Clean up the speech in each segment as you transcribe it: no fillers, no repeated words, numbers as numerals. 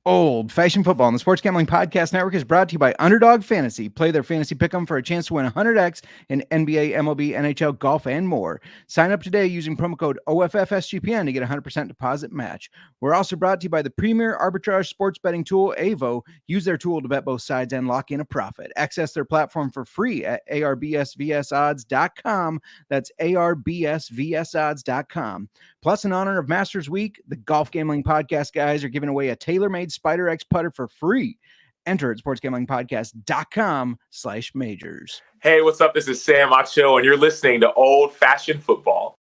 Old Fashioned Football on the Sports Gambling Podcast Network is brought to you by Underdog Fantasy. Play their fantasy pick'em for a chance to win 100x in NBA, MLB, NHL, golf, and more. Sign up today using promo code OFFSGPN to get a 100% deposit match. We're also brought to you by the premier arbitrage sports betting tool, AVO. Use their tool to bet both sides and lock in a profit. Access their platform for free at arbsvsodds.com. That's arbsvsodds.com. Plus, in honor of Masters Week, the Golf Gambling Podcast guys are giving away a tailor-made Spider X putter for free. Enter at sportsgamblingpodcast.com/majors. Hey, what's up? This is Sam Acho, and you're listening to Old Fashioned Football.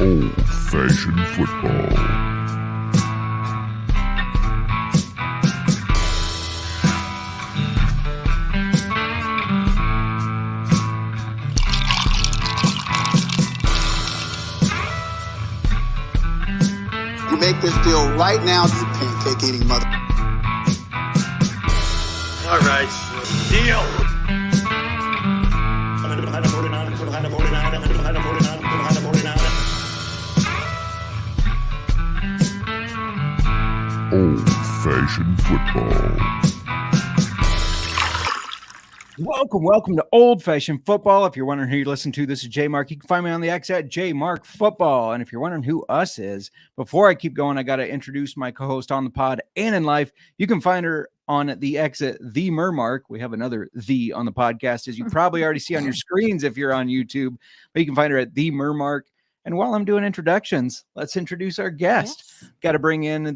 Old Fashioned Football. Make this deal right now, you pancake eating mother. All right, deal. Old Fashioned Football. Welcome to Old Fashioned Football. If you're wondering who you're listening to, this is J Mark. You can find me on the X at JMarkFootball. And if you're wondering who us is, before I keep going, I got to introduce my co-host on the pod and in life. You can find her on the X at the Mermark. We have another "the" on the podcast, as you probably already see on your screens if you're on YouTube. But you can find her at the Mermark. And while I'm doing introductions, let's introduce our guest. Yes. Got to bring in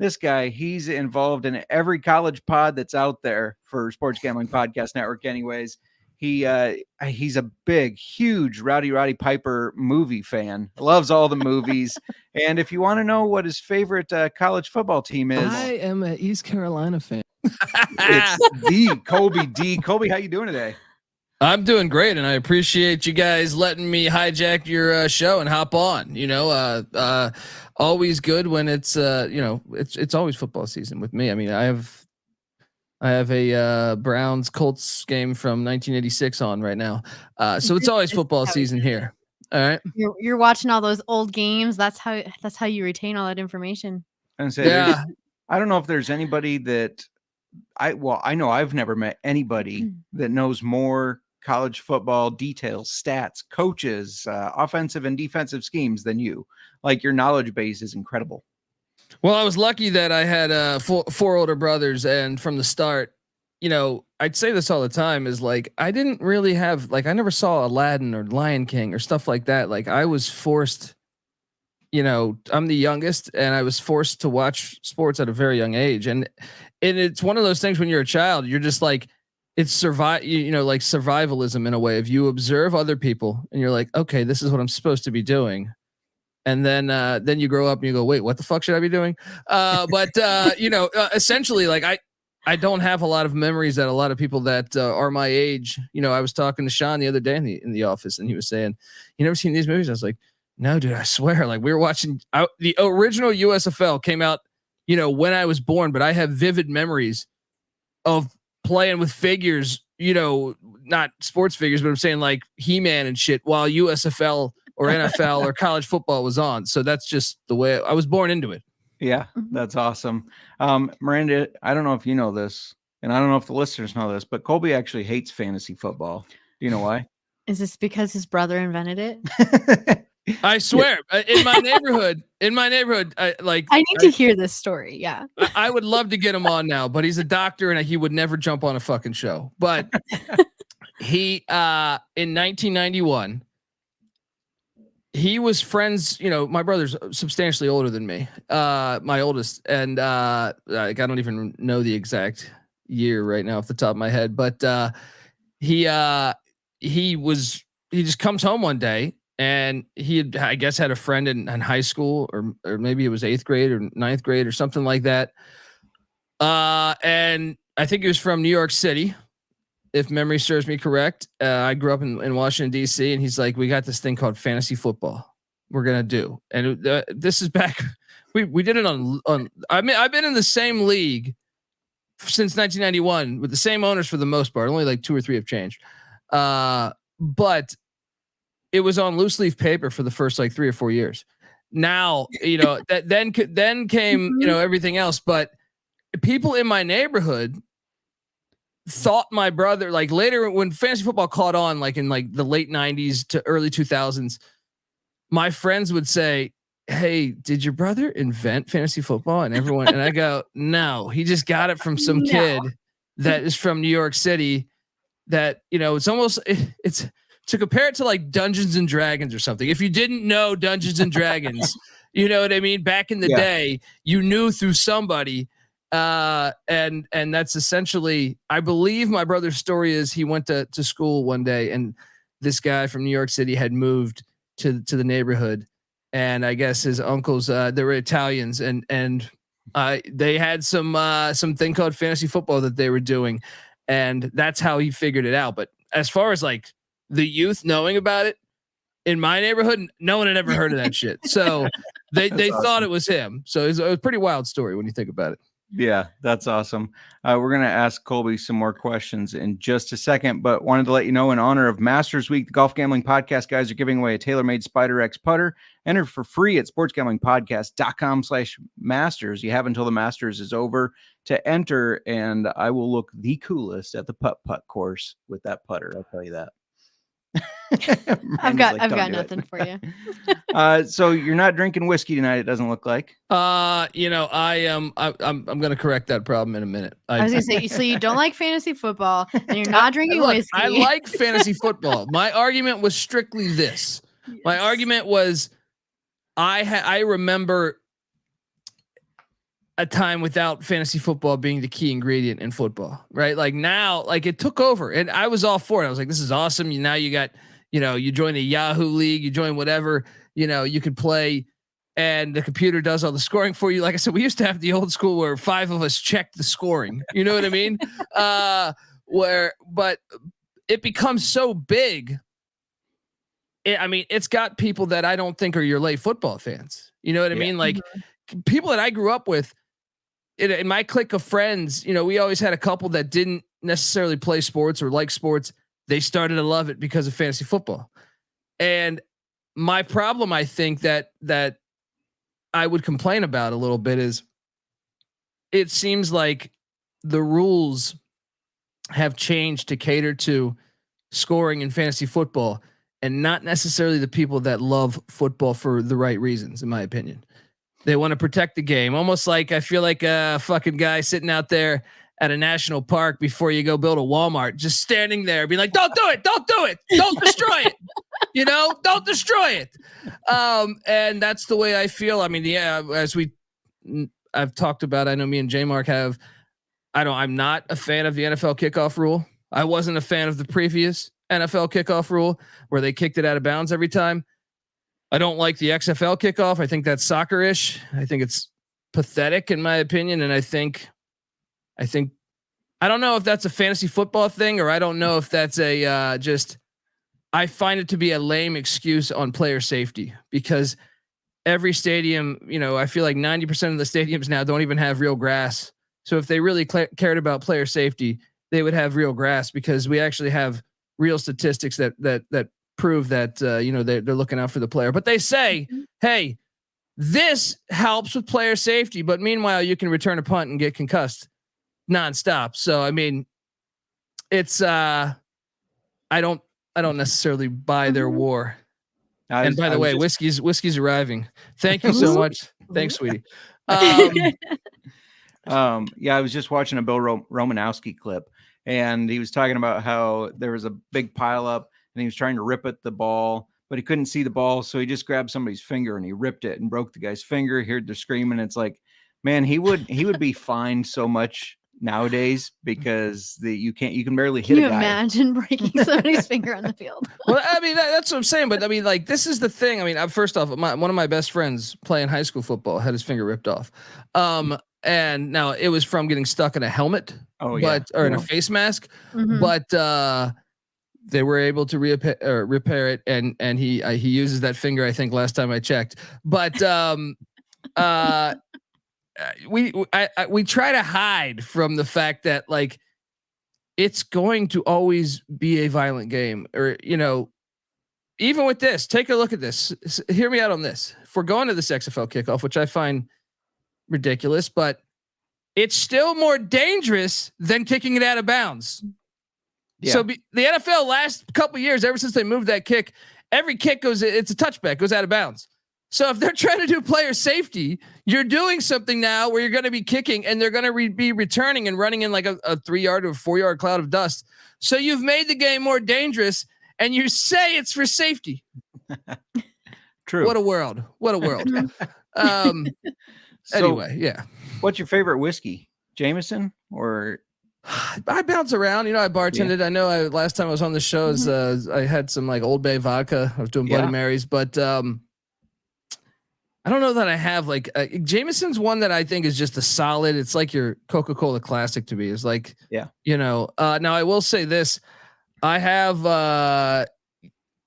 this guy. He's involved in every college pod that's out there for Sports Gambling Podcast Network anyways. He's a big, huge Roddy Piper movie fan. Loves all the movies. And if you want to know what his favorite college football team is. I am an East Carolina fan. It's the Colby D. Colby, how you doing today? I'm doing great, and I appreciate you guys letting me hijack your show and hop on. Always good when it's it's always football season with me. I mean, I have a Browns Colts game from 1986 on right now, so it's always football season here. All right, you're watching all those old games. That's how you retain all that information. And say, yeah, I don't know if there's anybody that I know I've never met anybody that knows more college football details, stats, coaches, offensive and defensive schemes than you. Like, your knowledge base is incredible. Well, I was lucky that I had four older brothers, and from the start, I'd say this all the time, is like, I didn't really have, like, I never saw Aladdin or Lion King or stuff like that. Like, I was forced, I'm the youngest, and I was forced to watch sports at a very young age. And it's one of those things when you're a child, you're just like, it's like survivalism in a way. If you observe other people and you're like, okay, this is what I'm supposed to be doing. And then you grow up and you go, wait, what the fuck should I be doing? Essentially, like, I don't have a lot of memories that a lot of people that are my age. I was talking to Sean the other day in the office, and he was saying, "You never seen these movies?" I was like, "No, dude, I swear." Like, we were watching the original USFL came out, when I was born, but I have vivid memories of playing with figures, not sports figures, but I'm saying like He-Man and shit while USFL or NFL or college football was on. So that's just the way I was born into it. Yeah, that's awesome. Miranda, I don't know if you know this, and I don't know if the listeners know this, but Colby actually hates fantasy football. Do you know why? Is this because his brother invented it? I swear, in my neighborhood, I need to hear this story. Yeah, I would love to get him on now, but he's a doctor and he would never jump on a fucking show. But he, in 1991, he was friends. My brother's substantially older than me, my oldest, and I don't even know the exact year right now off the top of my head. But he just comes home one day. And he had, I guess, had a friend in high school, or maybe it was 8th grade or 9th grade or something like that. And I think he was from New York City, if memory serves me correct. I grew up in Washington, D.C., and he's like, we got this thing called fantasy football we're going to do. And this is back, we did it on, I've been in the same league since 1991 with the same owners for the most part. Only like 2 or 3 have changed. But it was on loose leaf paper for the first like 3 or 4 years. Now, that then came, everything else. But people in my neighborhood thought my brother, like later when fantasy football caught on, like in like the late 90s to early 2000s, my friends would say, "Hey, did your brother invent fantasy football?" And everyone, and I go, "No, he just got it from some kid that is from New York City that, it's almost, it's to compare it to like Dungeons and Dragons or something. If you didn't know Dungeons and Dragons, you know what I mean? Back in the day, you knew through somebody. And that's essentially, I believe my brother's story is he went to school one day and this guy from New York City had moved to the neighborhood. And I guess his uncles, they were Italians and they had some thing called fantasy football that they were doing. And that's how he figured it out. But as far as like the youth knowing about it in my neighborhood, no one had ever heard of that shit. So they awesome. Thought it was him. So it was a pretty wild story when you think about it. Yeah, that's awesome. We're going to ask Colby some more questions in just a second, but wanted to let you know in honor of Masters Week, the Golf Gambling Podcast guys are giving away a tailor-made Spider X putter. Enter for free at sportsgamblingpodcast.com/masters. You have until the Masters is over to enter, and I will look the coolest at the putt-putt course with that putter. I'll tell you that. I've got nothing for you. So you're not drinking whiskey tonight, it doesn't look like. I am. I'm going to correct that problem in a minute. I was going to say, so you don't like fantasy football and you're not drinking whiskey. I like fantasy football. My argument was strictly this. Yes. My argument was I remember a time without fantasy football being the key ingredient in football, right? Like now, like it took over and I was all for it. I was like, this is awesome. Now you got, you join the Yahoo League, you join whatever, you could play and the computer does all the scoring for you. Like I said, we used to have the old school where 5 of us checked the scoring, you know what I mean? But it becomes so big. It's got people that I don't think are your late football fans. You know what I mean? Like people that I grew up with, in my clique of friends, we always had a couple that didn't necessarily play sports or like sports. They started to love it because of fantasy football. And my problem, I think that I would complain about a little bit is it seems like the rules have changed to cater to scoring in fantasy football and not necessarily the people that love football for the right reasons, in my opinion. They want to protect the game. Almost like I feel like a fucking guy sitting out there at a national park before you go build a Walmart, just standing there being like, don't do it. Don't do it. Don't destroy it. Don't destroy it. And that's the way I feel. As I've talked about, I know me and J Mark have, I'm not a fan of the NFL kickoff rule. I wasn't a fan of the previous NFL kickoff rule where they kicked it out of bounds every time. I don't like the XFL kickoff. I think that's soccer-ish. I think it's pathetic in my opinion. And I don't know if that's a fantasy football thing, or I don't know if that's I find it to be a lame excuse on player safety because every stadium, I feel like 90% of the stadiums now don't even have real grass. So if they really cared about player safety, they would have real grass because we actually have real statistics that prove that, they're looking out for the player, but they say, hey, this helps with player safety, but meanwhile you can return a punt and get concussed nonstop. So, it's, I don't necessarily buy their war. And by the way, whiskey's arriving. Thank you so much. Thanks, sweetie. I was just watching a Bill Romanowski clip and he was talking about how there was a big pile up and he was trying to rip at the ball, but he couldn't see the ball. So he just grabbed somebody's finger and he ripped it and broke the guy's finger. He heard the screaming. It's like, man, he would be fined so much nowadays because you can barely hit a guy. Can you imagine breaking somebody's finger on the field? Well, that's what I'm saying. But this is the thing. First off, one of my best friends playing high school football had his finger ripped off. And now it was from getting stuck in a helmet, or in a face mask, but they were able to repair it, and he uses that finger, I think, last time I checked. But we try to hide from the fact that, like, it's going to always be a violent game. Or, even with this, take a look at this. Hear me out on this. If we're going to this XFL kickoff, which I find ridiculous, but it's still more dangerous than kicking it out of bounds. Yeah. So the NFL last couple of years, ever since they moved that kick, every kick it's a touchback, goes out of bounds. So if they're trying to do player safety, you're doing something now where you're going to be kicking and they're going to be returning and running in like a 3-yard or 4-yard cloud of dust. So you've made the game more dangerous and you say it's for safety. True. What a world. Anyway, yeah. What's your favorite whiskey? Jameson or? I bounce around. I bartended. Yeah. I know last time I was on the show, I had some like Old Bay vodka. I was doing Bloody Marys, but I don't know that I have like Jameson's one that I think is just a solid. It's like your Coca-Cola Classic to me. It's like, now I will say this. I have, my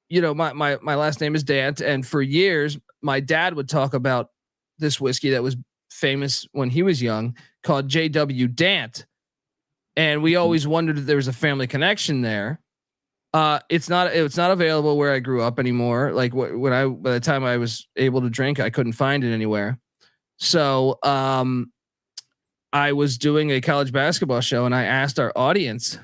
last name is Dant. And for years, my dad would talk about this whiskey that was famous when he was young called Jayden Daniels. And we always wondered if there was a family connection there. It's not available where I grew up anymore. Like by the time I was able to drink, I couldn't find it anywhere. So, I was doing a college basketball show and I asked our audience,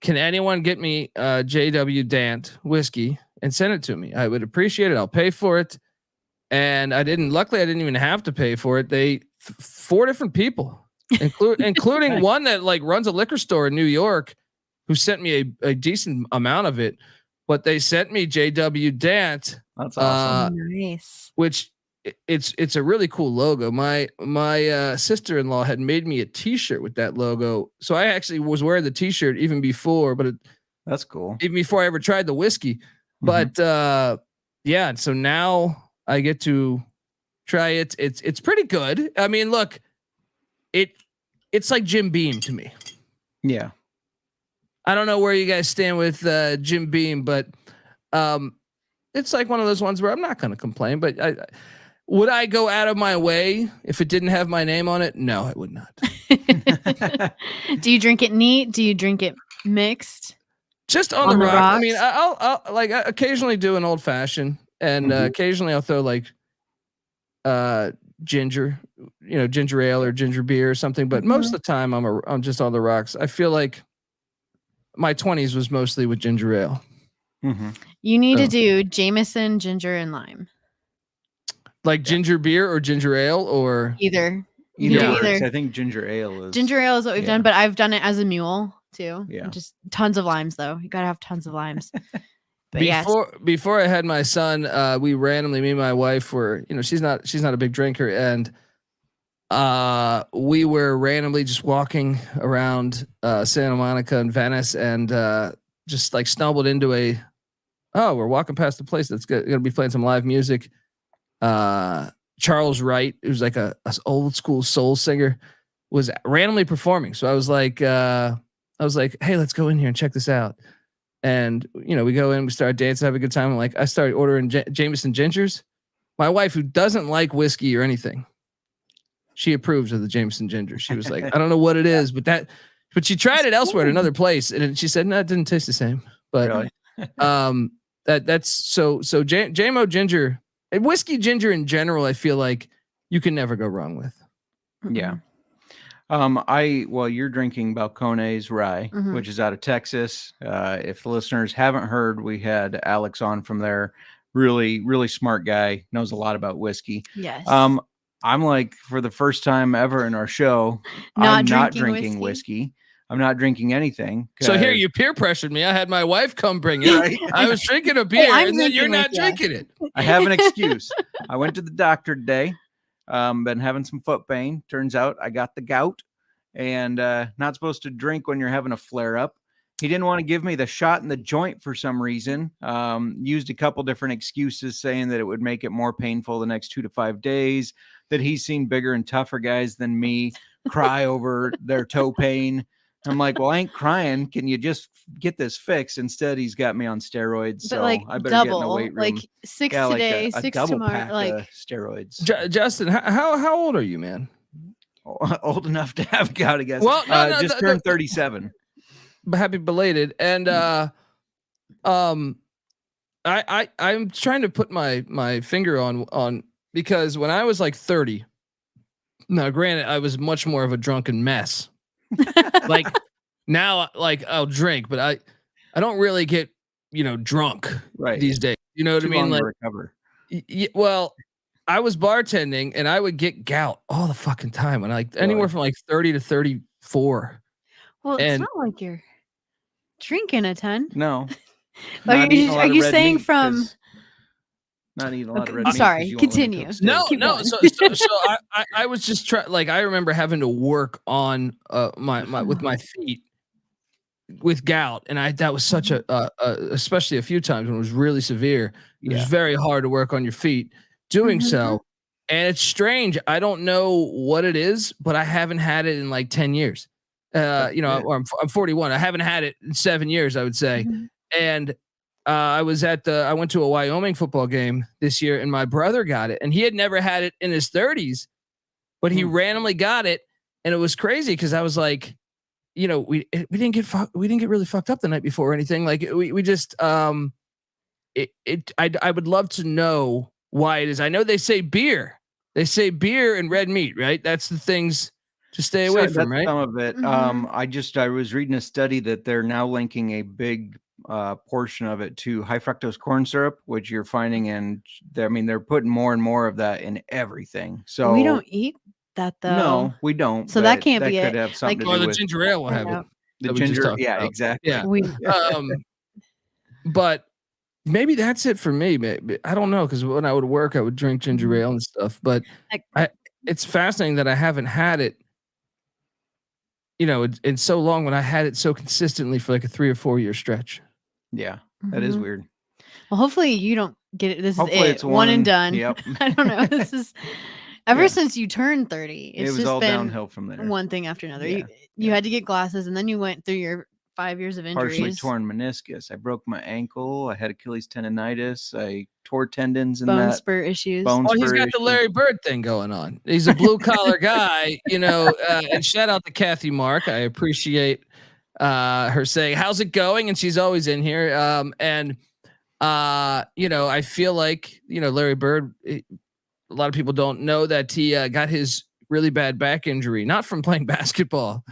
can anyone get me Jayden Daniels whiskey and send it to me? I would appreciate it. I'll pay for it. And luckily I didn't even have to pay for it. 4 different people, including one that like runs a liquor store in New York, who sent me a decent amount of it, but they sent me Jayden Daniels. That's awesome. Nice. Which it's a really cool logo. My sister-in-law had made me a t-shirt with that logo. So I actually was wearing the t-shirt even before, that's cool. Even before I ever tried the whiskey. But so now I get to try it. It's pretty good. I mean, look, it's like Jim Beam to me. Yeah. I don't know where you guys stand with Jim Beam, but it's like one of those ones where I'm not going to complain. But would I go out of my way if it didn't have my name on it? No, I would not. Do you drink it neat? Do you drink it mixed? Just on the rocks. I mean, I'll like I occasionally do an old fashioned, and occasionally I'll throw like ginger ale or ginger beer or something. But most of the time I'm just on the rocks. I feel like my 20s was mostly with ginger ale. You need to do Jameson, ginger, and lime. Like ginger beer or ginger ale or either. Either. I think ginger ale is what we've done, but I've done it as a mule too. Yeah. Just tons of limes though. You gotta have tons of limes. But before I had my son, we randomly, me and my wife were, she's not a big drinker, and we were randomly just walking around Santa Monica and Venice, and just like stumbled into we're walking past a place that's gonna be playing some live music. Charles Wright, who's like a old school soul singer, was randomly performing. So I was like, hey, let's go in here and check this out. And we go in, we start dancing, have a good time. I started ordering Jameson gingers. My wife, who doesn't like whiskey or anything, she approves of the Jameson ginger. She was like, I don't know what it is, but she tried it elsewhere at another place, and she said, no, it didn't taste the same. But really? That's so JMO ginger and whiskey ginger in general, I feel like you can never go wrong with. Yeah. You're drinking Balcones rye, which is out of Texas. If the listeners haven't heard, we had Alex on from there. Really, really smart guy, knows a lot about whiskey. Yes. I'm like, for the first time ever in our show, I'm not drinking whiskey. I'm not drinking anything. So here you peer pressured me. I had my wife come bring it. Right? I was drinking a beer, and then you're not drinking it. I have an excuse. I went to the doctor today. Been having some foot pain. Turns out I got the gout, and not supposed to drink when you're having a flare up. He didn't want to give me the shot in the joint for some reason. Used a couple different excuses, saying that it would make it more painful the next 2 to 5 days, that he's seen bigger and tougher guys than me cry over their toe pain. I'm like, well, I ain't crying. Can you just get this fixed? Instead, he's got me on steroids. So I better get in the weight room. Like 6 today, 6 tomorrow. Like steroids. Justin, how old are you, man? Old enough to have gout, I guess. Well, just turned 37. happy belated. And I'm trying to put my finger on because when I was like 30, now granted I was much more of a drunken mess. Like now, like I'll drink, but I don't really get drunk these days. You know what I mean? Like recover. Well, I was bartending and I would get gout all the fucking time, and anywhere from like 30 to 34. Well, it's not like you're drinking a ton. No. Are you saying from not eating a lot of red meat? Sorry, continue. No. So I was just trying. Like I remember having to work on my with my feet with gout, and that was such a especially a few times when it was really severe. It was very hard to work on your feet doing so, and it's strange. I don't know what it is, but I haven't had it in like 10 years. I'm 41. I haven't had it in 7 years, I would say. And I went to a Wyoming football game this year, and my brother got it, and he had never had it in his 30s, but he randomly got it, and it was crazy because I was like, we didn't get really fucked up the night before or anything. Like we just I would love to know why it is. I know they say beer and red meat, right? That's the things to stay away from, right? Some of it. I was reading a study that they're now linking a big portion of it to high fructose corn syrup, which you're finding they're putting more and more of that in everything. So we don't eat that though. No, we don't. So that can't be it. Have something to do the with ginger ale will have it. The ginger, exactly. Yeah. But maybe that's it for me. Maybe, I don't know, because when I would work, I would drink ginger ale and stuff. But it's fascinating that I haven't had it, in so long, when I had it so consistently for like a 3 or 4 year stretch. Yeah, that is weird. Well, hopefully you don't get it. This hopefully is it's one and done. Yep. I don't know. This is ever since you turned 30. It's it was just all been downhill from there. One thing after another. Yeah. You had to get glasses, and then you went through your 5 years of injuries. Partially torn meniscus. I broke my ankle. I had Achilles tendonitis. I tore tendons and bone spur issues. He's got the Larry Bird thing going on. He's a blue collar guy, and shout out to Kathy Mark. I appreciate her saying, "How's it going?" And she's always in here. I feel like, Larry Bird, a lot of people don't know that he got his really bad back injury, not from playing basketball.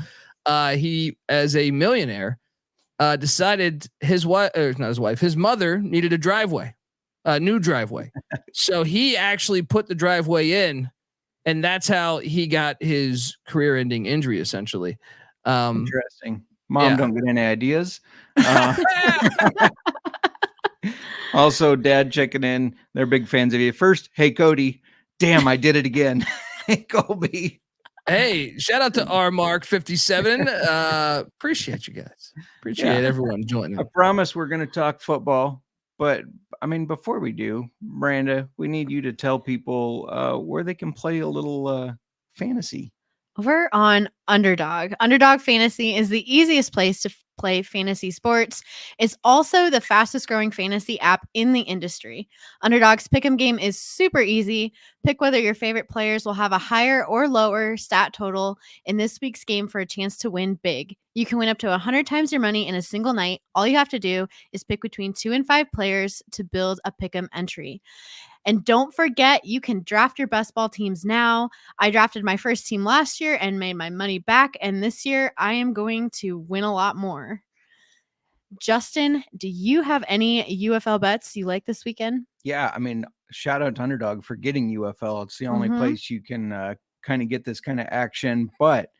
He, as a millionaire, decided his mother needed a new driveway. So he actually put the driveway in, and that's how he got his career-ending injury, essentially. Interesting. Mom, don't get any ideas. Also, Dad checking in. They're big fans of you. First, hey, Cody. Damn, I did it again. Hey, Colby. Hey, shout out to R Mark 57. Appreciate you guys. Appreciate everyone joining. I promise we're going to talk football, but before we do, Miranda, we need you to tell people where they can play a little fantasy. Over on Underdog. Underdog Fantasy is the easiest place to play fantasy sports. It's also the fastest growing fantasy app in the industry. Underdog's pick'em game is super easy. Pick whether your favorite players will have a higher or lower stat total in this week's game for a chance to win big. You can win up to 100 times your money in a single night. All you have to do is pick between 2 and 5 players to build a pick'em entry. And don't forget, you can draft your best ball teams now. I drafted my first team last year and made my money back. And this year, I am going to win a lot more. Justin, do you have any UFL bets you like this weekend? Yeah, shout out to Underdog for getting UFL. It's the only place you can kind of get this kind of action. But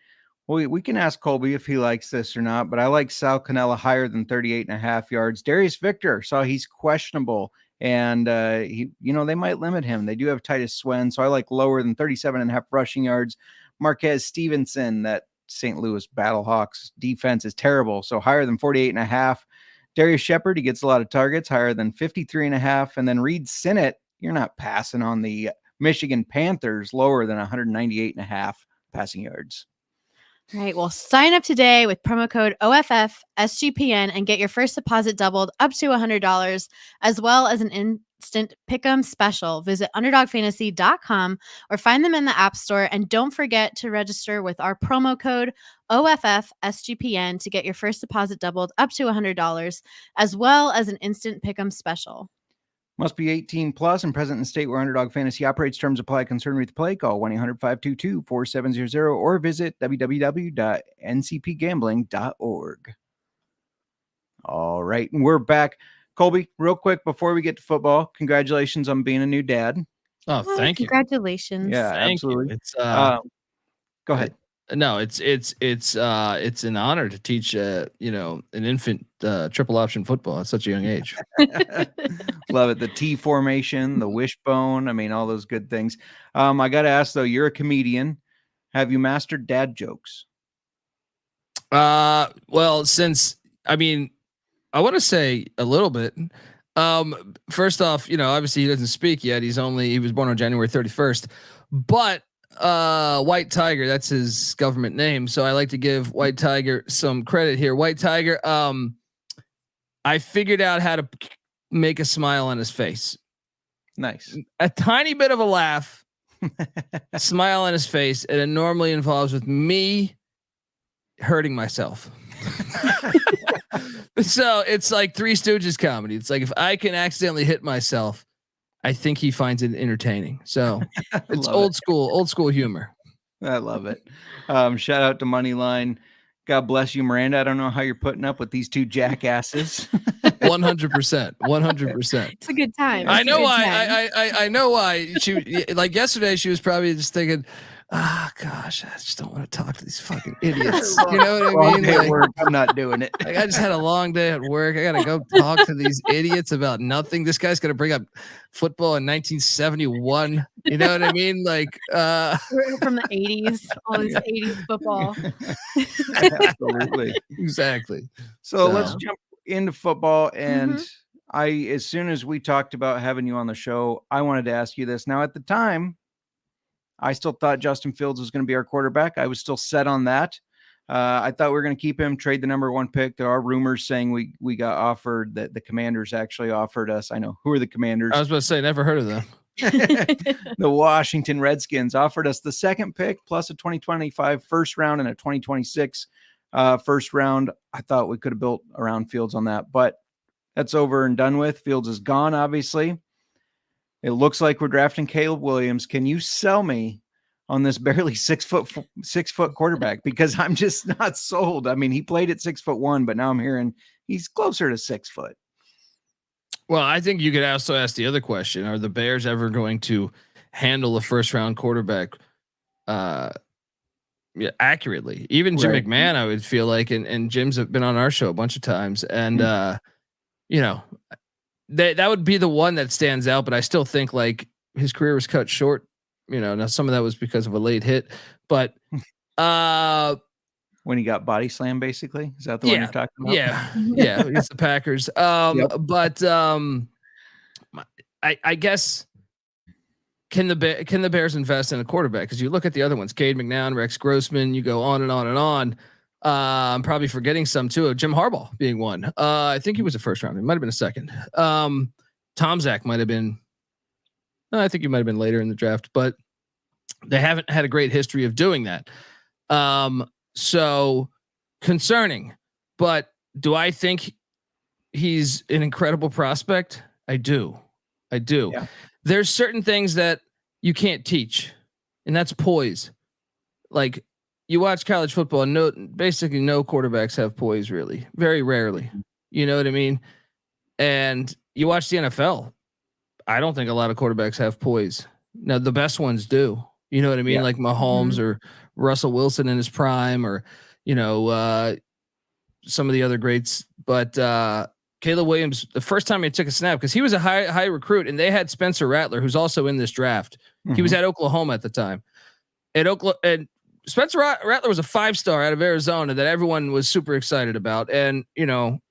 we can ask Colby if he likes this or not. But I like Sal Cannella higher than 38.5 yards. Darius Victor, saw he's questionable. And they might limit him. They do have Titus Swen, so I like lower than 37.5 rushing yards. Marquez Stevenson, that St. Louis Battlehawks defense is terrible, so higher than 48.5. Darius Shepard, he gets a lot of targets, higher than 53.5. And then Reed Sinnott, you're not passing on the Michigan Panthers, lower than 198.5 passing yards. All right. Well, sign up today with promo code OFF SGPN and get your first deposit doubled up to $100, as well as an instant pick'em special. Visit underdogfantasy.com or find them in the App Store. And don't forget to register with our promo code OFFSGPN to get your first deposit doubled up to $100, as well as an instant pick'em special. Must be 18 plus and present in the state where Underdog Fantasy operates. Terms apply. Concerned with play, call 1-800-522-4700 or visit www.ncpgambling.org. All right, and we're back. Colby, real quick before we get to football, congratulations on being a new dad. Oh, thank you. Congratulations. Yeah, Thank absolutely. you. It's go ahead. No, it's an honor to teach an infant triple option football at such a young age. Love it. The T formation, the wishbone. I mean, all those good things. I got to ask though, you're a comedian. Have you mastered dad jokes? Well, I want to say a little bit. First off, obviously he doesn't speak yet. He was born on January 31st, but White Tiger, that's his government name. So I like to give White Tiger some credit here. White Tiger, I figured out how to make a smile on his face. Nice. A tiny bit of a laugh, a smile on his face. And it normally involves with me hurting myself. So it's like Three Stooges comedy. It's like, if I can accidentally hit myself, I think he finds it entertaining. So it's old school humor. I love it. Shout out to Moneyline. God bless you, Miranda. I don't know how you're putting up with these two jackasses. 100%. 100%. It's a good time. I know why. I know why. She, like yesterday, she was probably just thinking, gosh, I just don't want to talk to these fucking idiots. You know what I mean? At work, I'm not doing it. Like, I just had a long day at work. I got to go talk to these idiots about nothing. This guy's going to bring up football in 1971. You know what I mean? Like, we're from the 80s, all this 80s football. Absolutely. Exactly. So let's jump into football. And as soon as we talked about having you on the show, I wanted to ask you this. Now, at the time, I still thought Justin Fields was going to be our quarterback. I was still set on that. I thought we were going to keep him, trade the number one pick. There are rumors saying we got offered, that the Commanders actually offered us. I know. Who are the Commanders? I was about to say, never heard of them. The Washington Redskins offered us the second pick plus a 2025 first round and a 2026 first round. I thought we could have built around Fields on that, but that's over and done with. Fields is gone, obviously. It looks like we're drafting Caleb Williams. Can you sell me on this barely 6 foot quarterback? Because I'm just not sold. I mean, he played at 6'1", but now I'm hearing he's closer to 6 foot. Well, I think you could also ask the other question: are the Bears ever going to handle a first round quarterback accurately? Even Jim McMahon, I would feel like, and Jim's have been on our show a bunch of times, and that would be the one that stands out. But I still think like his career was cut short. Now some of that was because of a late hit, but when he got body slammed, basically, is that the one you're talking about? Yeah, against the Packers. But I guess can the Bears invest in a quarterback? Because you look at the other ones, Cade McNown, Rex Grossman, you go on and on and on. I'm probably forgetting some too. Jim Harbaugh being one. I think he was a first round. It might have been a second. Tom Zach might have been. No, I think he might have been later in the draft, but they haven't had a great history of doing that. So concerning, but do I think he's an incredible prospect? I do. Yeah. There's certain things that you can't teach, and that's poise. Like, you watch college football, and basically no quarterbacks have poise, really. Very rarely. You know what I mean? And you watch the NFL. I don't think a lot of quarterbacks have poise. Now, the best ones do. You know what I mean? Yeah. Like Mahomes or Russell Wilson in his prime, or, some of the other greats. But Caleb Williams, the first time he took a snap, because he was a high recruit, and they had Spencer Rattler, who's also in this draft. He was at Oklahoma at the time. And Spencer Rattler was a 5-star out of Arizona that everyone was super excited about. And,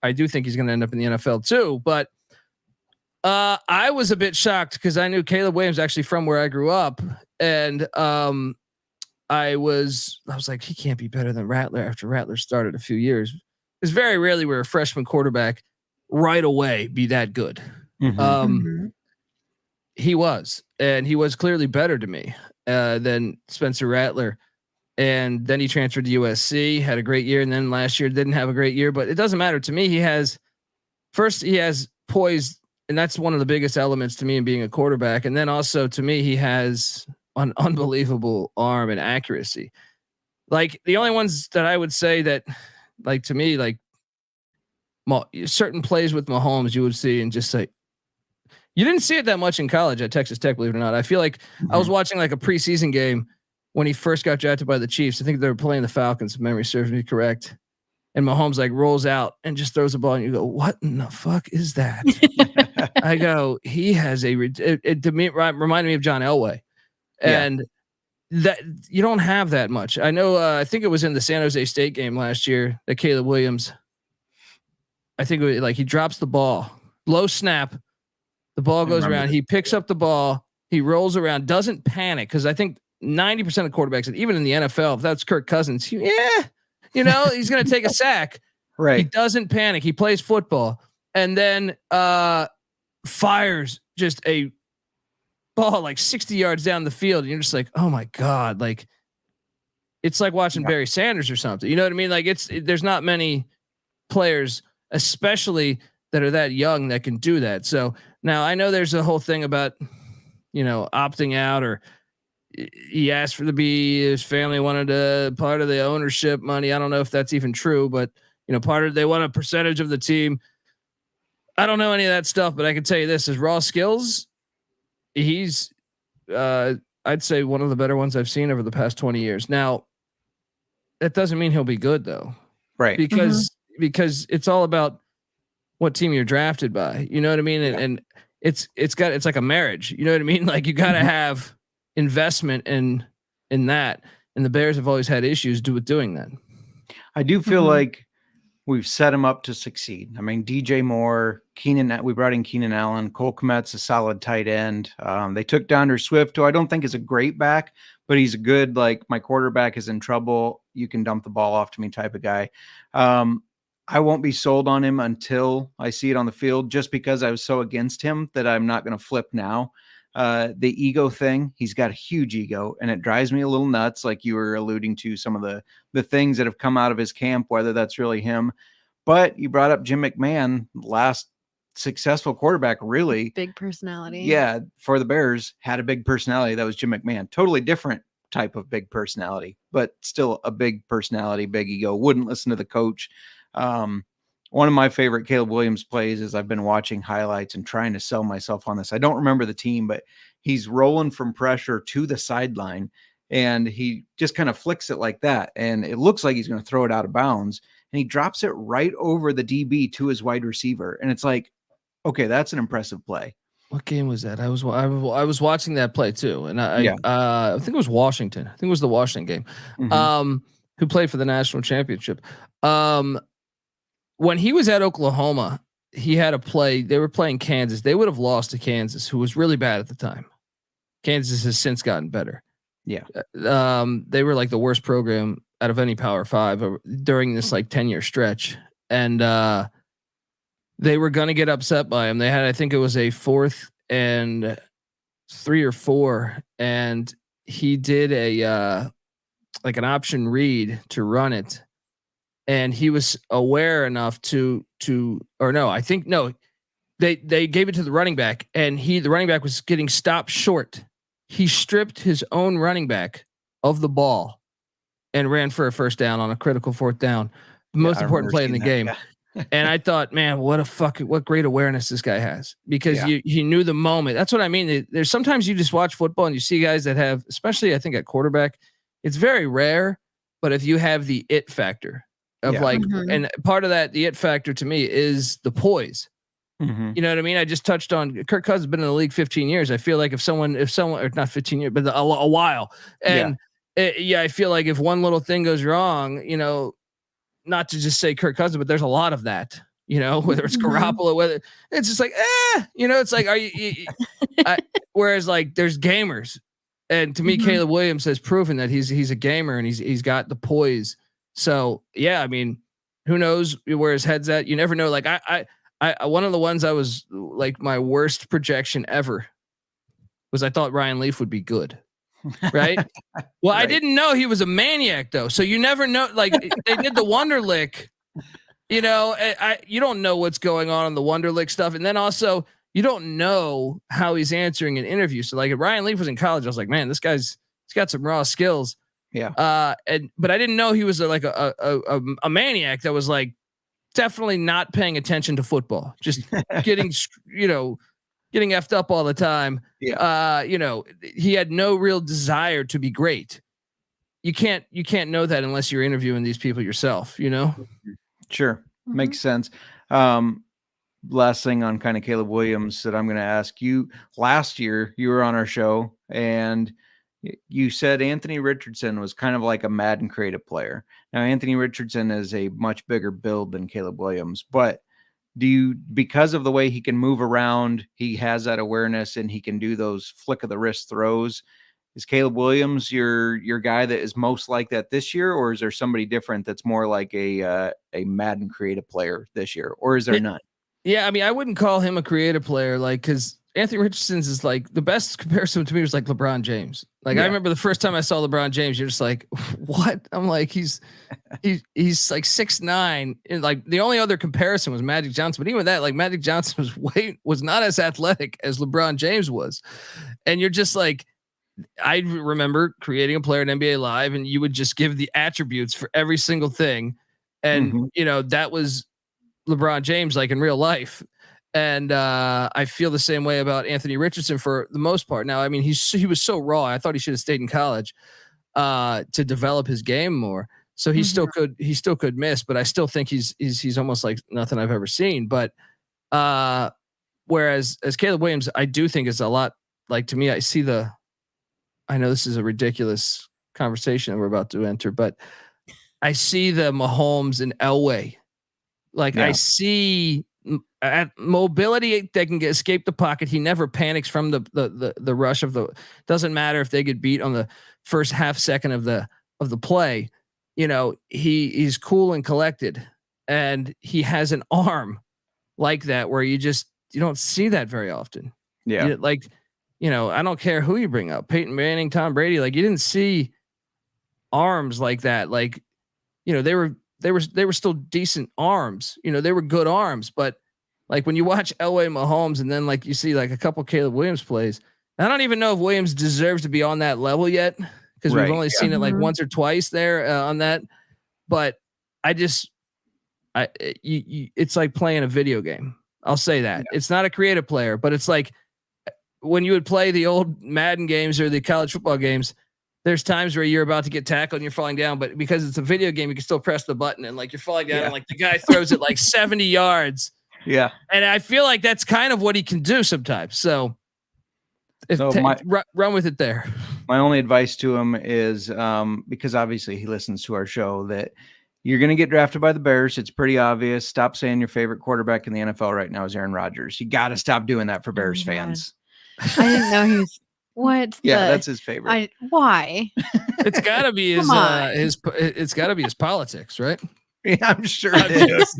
I do think he's going to end up in the NFL too. But I was a bit shocked because I knew Caleb Williams actually from where I grew up. And I was like, he can't be better than Rattler after Rattler started a few years. It's very rarely where a freshman quarterback right away be that good. he was clearly better to me than Spencer Rattler. And then he transferred to USC, had a great year, and then last year didn't have a great year. But it doesn't matter to me. He has poise, and that's one of the biggest elements to me in being a quarterback. And then also to me, he has an unbelievable arm and accuracy. Like the only ones that I would say that, like to me, like certain plays with Mahomes, you would see and just say, you didn't see it that much in college at Texas Tech, believe it or not. I feel like I was watching like a preseason game when he first got drafted by the Chiefs. I think they were playing the Falcons, if memory serves me correct. And Mahomes like rolls out and just throws the ball, and you go, "What in the fuck is that?" I go, "He has it to me reminded me of John Elway," and that you don't have that much. I know. I think it was in the San Jose State game last year that Caleb Williams. I think it was like he drops the ball, low snap, the ball goes around. He picks up the ball, he rolls around, doesn't panic because I think 90% of quarterbacks, and even in the NFL, if that's Kirk Cousins, he's going to take a sack. Right. He doesn't panic. He plays football and then fires just a ball like 60 yards down the field. And you're just like, oh my God. Like it's like watching Barry Sanders or something. You know what I mean? Like there's not many players, especially that are that young, that can do that. So now I know there's a whole thing about, opting out, or he asked for his family wanted a part of the ownership money. I don't know if that's even true, but they want a percentage of the team. I don't know any of that stuff, but I can tell you this: his raw skills, he's, I'd say one of the better ones I've seen over the past 20 years. Now, that doesn't mean he'll be good though, right? Because it's all about what team you're drafted by. You know what I mean? And it's like a marriage. You know what I mean? Like you got to have investment in that, and the Bears have always had issues with doing that. I do feel like we've set him up to succeed. I mean, DJ Moore, we brought in Keenan Allen, Cole Kmet's a solid tight end. They took DeAndre Swift, who I don't think is a great back, but he's a good, like, my quarterback is in trouble, you can dump the ball off to me type of guy. I won't be sold on him until I see it on the field, just because I was so against him that I'm not going to flip now. The ego thing, he's got a huge ego, and it drives me a little nuts. Like you were alluding to some of the things that have come out of his camp, whether that's really him. But you brought up Jim McMahon, last successful quarterback, really big personality. Yeah. For the Bears, had a big personality. That was Jim McMahon. Totally different type of big personality, but still a big personality, big ego. Wouldn't listen to the coach. One of my favorite Caleb Williams plays is I've been watching highlights and trying to sell myself on this. I don't remember the team, but he's rolling from pressure to the sideline, and he just kind of flicks it like that. And it looks like he's going to throw it out of bounds, and he drops it right over the DB to his wide receiver. And it's like, okay, that's an impressive play. What game was that? I was watching that play too. And I think it was Washington. I think it was the Washington game, who played for the national championship. When he was at Oklahoma, he had a play. They were playing Kansas. They would have lost to Kansas, who was really bad at the time. Kansas has since gotten better. Yeah. They were like the worst program out of any Power Five during this like 10-year stretch. And they were going to get upset by him. They had, I think it was a 4th and 3 or 4. And he did like an option read to run it. And he was aware enough they gave it to the running back, and the running back was getting stopped short. He stripped his own running back of the ball and ran for a first down on a critical 4th down. The most important play in the game. Yeah. And I thought, man, what great awareness this guy has, because he knew the moment. That's what I mean. There's sometimes you just watch football and you see guys that have, especially I think at quarterback, it's very rare, but if you have the it factor of and part of that, the it factor to me is the poise. You know what I mean? I just touched on Kirk Cousins, been in the league 15 years. I feel like if someone, or not 15 years, but a while. And I feel like if one little thing goes wrong, not to just say Kirk Cousins, but there's a lot of that, whether it's Garoppolo, whether it's just like, it's like, whereas like there's gamers, and to me, Caleb Williams has proven that he's a gamer, and he's got the poise. So yeah, I mean, who knows where his head's at? You never know. Like I one of the ones I was like my worst projection ever was I thought Ryan Leaf would be good. Right. Well, right. I didn't know he was a maniac though. So you never know. Like they did the Wonderlic, you know, you don't know what's going on in the Wonderlic stuff. And then also you don't know how he's answering an interview. So like if Ryan Leaf was in college, I was like, man, he's got some raw skills. Yeah. But I didn't know he was like a maniac that was like definitely not paying attention to football, just getting effed up all the time. Yeah. You know, he had no real desire to be great. You can't know that unless you're interviewing these people yourself, you know? Sure. Makes sense. Last thing on kind of Caleb Williams that I'm going to ask you. Last year you were on our show and you said Anthony Richardson was kind of like a Madden creative player. Now, Anthony Richardson is a much bigger build than Caleb Williams, but because of the way he can move around, he has that awareness and he can do those flick of the wrist throws. Is Caleb Williams your guy that is most like that this year, or is there somebody different that's more like a Madden creative player this year, or is there none? Yeah, I mean, I wouldn't call him a creative player, like, because Anthony Richardson's is like the best comparison to me was like LeBron James. Like I remember the first time I saw LeBron James, you're just like, what? I'm like, he's like 6'9", and like the only other comparison was Magic Johnson. But even that, like Magic Johnson was not as athletic as LeBron James was. And you're just like, I remember creating a player in NBA Live, and you would just give the attributes for every single thing. And you know, that was LeBron James, like in real life. And I feel the same way about Anthony Richardson for the most part. Now, I mean, he was so raw. I thought he should have stayed in college to develop his game more. So he still could miss, but I still think he's almost like nothing I've ever seen. But whereas as Caleb Williams, I do think it's a lot like, to me, I know this is a ridiculous conversation that we're about to enter, but I see the Mahomes and Elway. Like I see at mobility, they can escape the pocket. He never panics from the rush of the. Doesn't matter if they get beat on the first half second of the play. You know, he's cool and collected, and he has an arm like that where you don't see that very often. Yeah, you know, I don't care who you bring up, Peyton Manning, Tom Brady. Like you didn't see arms like that. Like, you know, they were still decent arms. You know, they were good arms, but like when you watch Elway Mahomes and then like you see like a couple Caleb Williams plays, I don't even know if Williams deserves to be on that level yet because we've only seen it like once or twice there on that. But it's like playing a video game. I'll say that it's not a creative player, but it's like when you would play the old Madden games or the college football games. There's times where you're about to get tackled and you're falling down, but because it's a video game, you can still press the button and like you're falling down and like the guy throws it like 70 yards. Yeah. And I feel like that's kind of what he can do sometimes. So run with it there. My only advice to him is because obviously he listens to our show that you're going to get drafted by the Bears. It's pretty obvious. Stop saying your favorite quarterback in the NFL right now is Aaron Rodgers. You got to stop doing that for Bears fans. I didn't know he's what? That's his favorite. Why? It's gotta be his it's gotta be his politics, right? Yeah, I'm sure it is.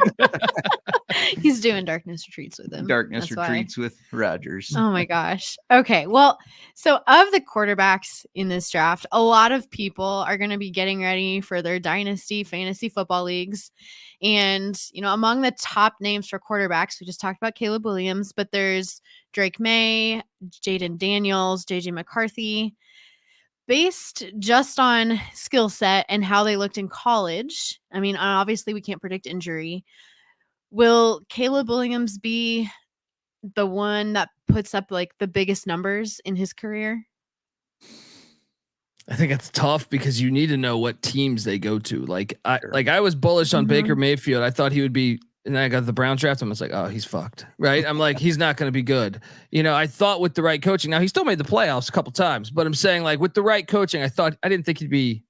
He's doing Darkness Retreats with him. Darkness Retreats with Rodgers. Oh my gosh. Okay. Well, so of the quarterbacks in this draft, a lot of people are going to be getting ready for their dynasty fantasy football leagues. And, you know, among the top names for quarterbacks, we just talked about Caleb Williams, but there's Drake May, Jayden Daniels, JJ McCarthy. Based just on skill set and how they looked in college, I mean, obviously we can't predict injury. Will Caleb Williams be the one that puts up like the biggest numbers in his career? I think it's tough because you need to know what teams they go to. Like I was bullish on Baker Mayfield. I thought he would be, and then I got the Browns draft. I'm just like, oh, he's fucked, right? I'm like, he's not going to be good. You know, I thought with the right coaching. Now he still made the playoffs a couple times, but I'm saying like with the right coaching, I didn't think he'd be,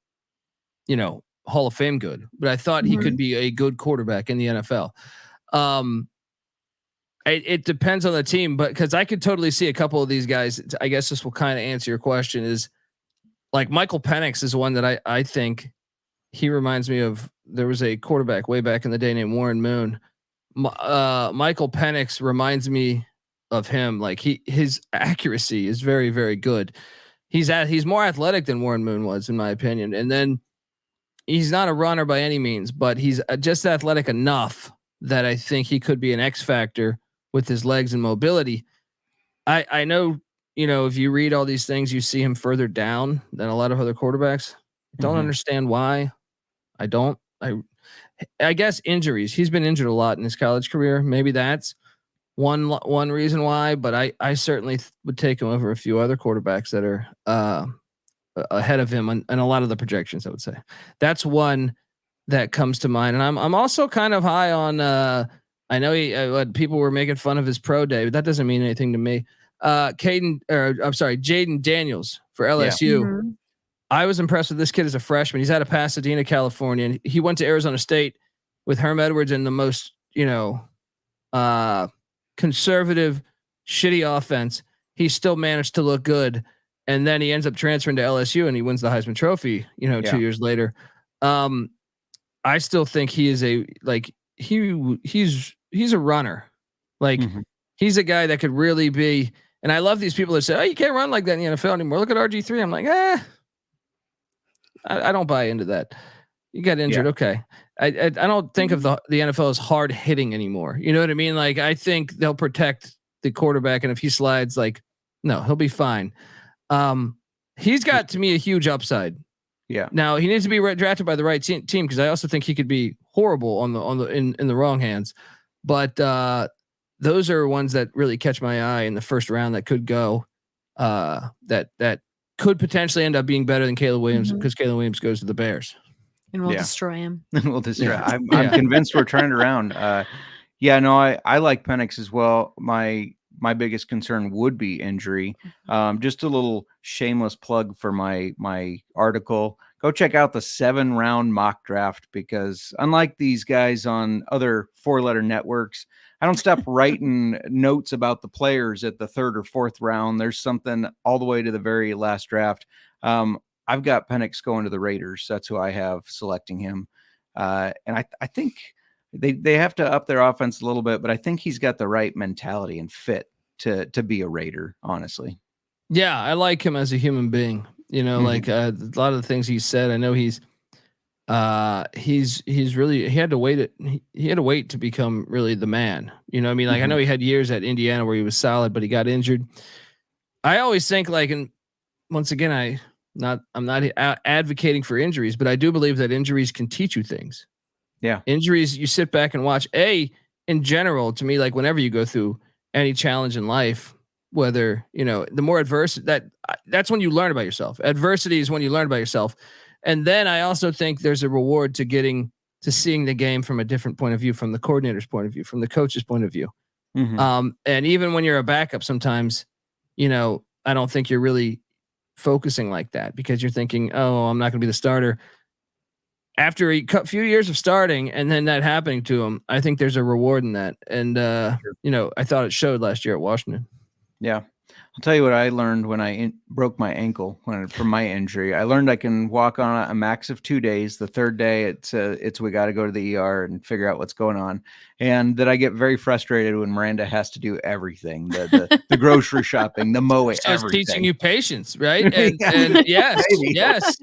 you know, Hall of Fame good, but I thought he could be a good quarterback in the NFL. It depends on the team, but because I could totally see a couple of these guys. I guess this will kind of answer your question. Is like Michael Penix is one that I think he reminds me of. There was a quarterback way back in the day named Warren Moon. Michael Penix reminds me of him. Like his accuracy is very, very good. He's more athletic than Warren Moon was, in my opinion. And then he's not a runner by any means, but he's just athletic enough that I think he could be an X factor with his legs and mobility. I know, if you read all these things, you see him further down than a lot of other quarterbacks. I don't understand why. I guess injuries. He's been injured a lot in his college career. Maybe that's one reason why, but I certainly would take him over a few other quarterbacks that are ahead of him and a lot of the projections. I would say that's one that comes to mind. And I'm also kind of high on. I know people were making fun of his pro day, but that doesn't mean anything to me. Jayden Daniels for LSU. Yeah. Mm-hmm. I was impressed with this kid as a freshman. He's out of Pasadena, California, and he went to Arizona State with Herm Edwards in the most, conservative, shitty offense. He still managed to look good. And then he ends up transferring to LSU and he wins the Heisman Trophy, 2 years later. I still think he is he's a runner. Like he's a guy that could really be, and I love these people that say, oh, you can't run like that in the NFL anymore. Look at RG3. I'm like, I don't buy into that. You got injured. Yeah. Okay. I don't think of the NFL as hard hitting anymore. You know what I mean? Like, I think they'll protect the quarterback. And if he slides, no, he'll be fine. He's got, to me, a huge upside. Yeah. Now he needs to be drafted by the right team. Cause I also think he could be horrible in the wrong hands, but, those are ones that really catch my eye in the first round that could go, that could potentially end up being better than Caleb Williams because Caleb Williams goes to the Bears. And we'll destroy him. We'll destroy. I'm convinced we're turning it around. I like Penix as well. My biggest concern would be injury. Just a little shameless plug for my article. Go check out the 7-round mock draft, because unlike these guys on other 4-letter networks, I don't stop writing notes about the players at the 3rd or 4th round. There's something all the way to the very last draft. I've got Penix going to the Raiders. That's who I have selecting him. And I think they have to up their offense a little bit, but I think he's got the right mentality and fit to be a Raider, honestly. Yeah, I like him as a human being. Like a lot of the things he said. I know he's really, he had to wait to become really the man. I mean, I know he had years at Indiana where he was solid, but he got injured. I always think and once again, I'm not advocating for injuries, but I do believe that injuries can teach you things. Yeah. Injuries, you sit back and watch. In general, to me, whenever you go through any challenge in life, whether, the more adverse that's when you learn about yourself. Adversity is when you learn about yourself. And then I also think there's a reward to getting to seeing the game from a different point of view, from the coordinator's point of view, from the coach's point of view. And even when you're a backup, sometimes, I don't think you're really focusing like that, because you're thinking, oh, I'm not going to be the starter. After a few years of starting and then that happening to him, I think there's a reward in that. And, I thought it showed last year at Washington. Yeah. I'll tell you what I learned when I broke my ankle from my injury. I learned I can walk on a max of 2 days. The 3rd day, it's we got to go to the ER and figure out what's going on. And that I get very frustrated when Miranda has to do everything, the grocery shopping, the mowing, everything. Teaching you patience, right? And yes.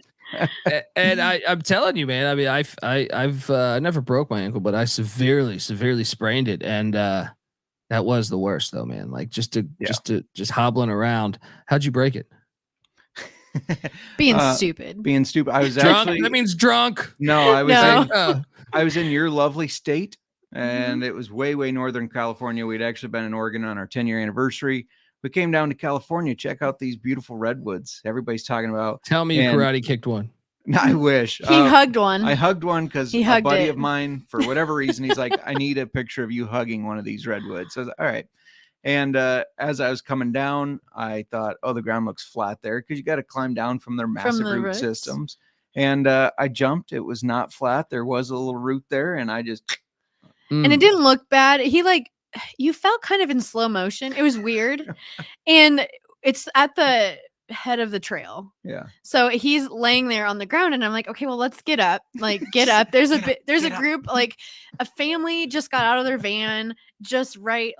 And I'm telling you, man. I mean, I've never broke my ankle, but I severely sprained it, and that was the worst, though, man. Just hobbling around. How'd you break it? Being stupid. I was drunk. Actually. That means drunk. No, I was in your lovely state, and it was way northern California. We'd actually been in Oregon on our 10-year anniversary. We came down to California. Check out these beautiful redwoods everybody's talking about. Tell me you karate kicked one. I wish. He hugged one. I hugged one because a buddy of mine, for whatever reason, he's like, I need a picture of you hugging one of these redwoods. So I was like, all right. And as I was coming down, I thought, oh, the ground looks flat there, because you got to climb down from their massive root systems. And I jumped. It was not flat. There was a little root there, and I just. And it didn't look bad. You felt kind of in slow motion. It was weird. And it's at the head of the trail. Yeah. So he's laying there on the ground, and I'm like, okay, well, let's get up. Get up. There's a group, a family just got out of their van just right.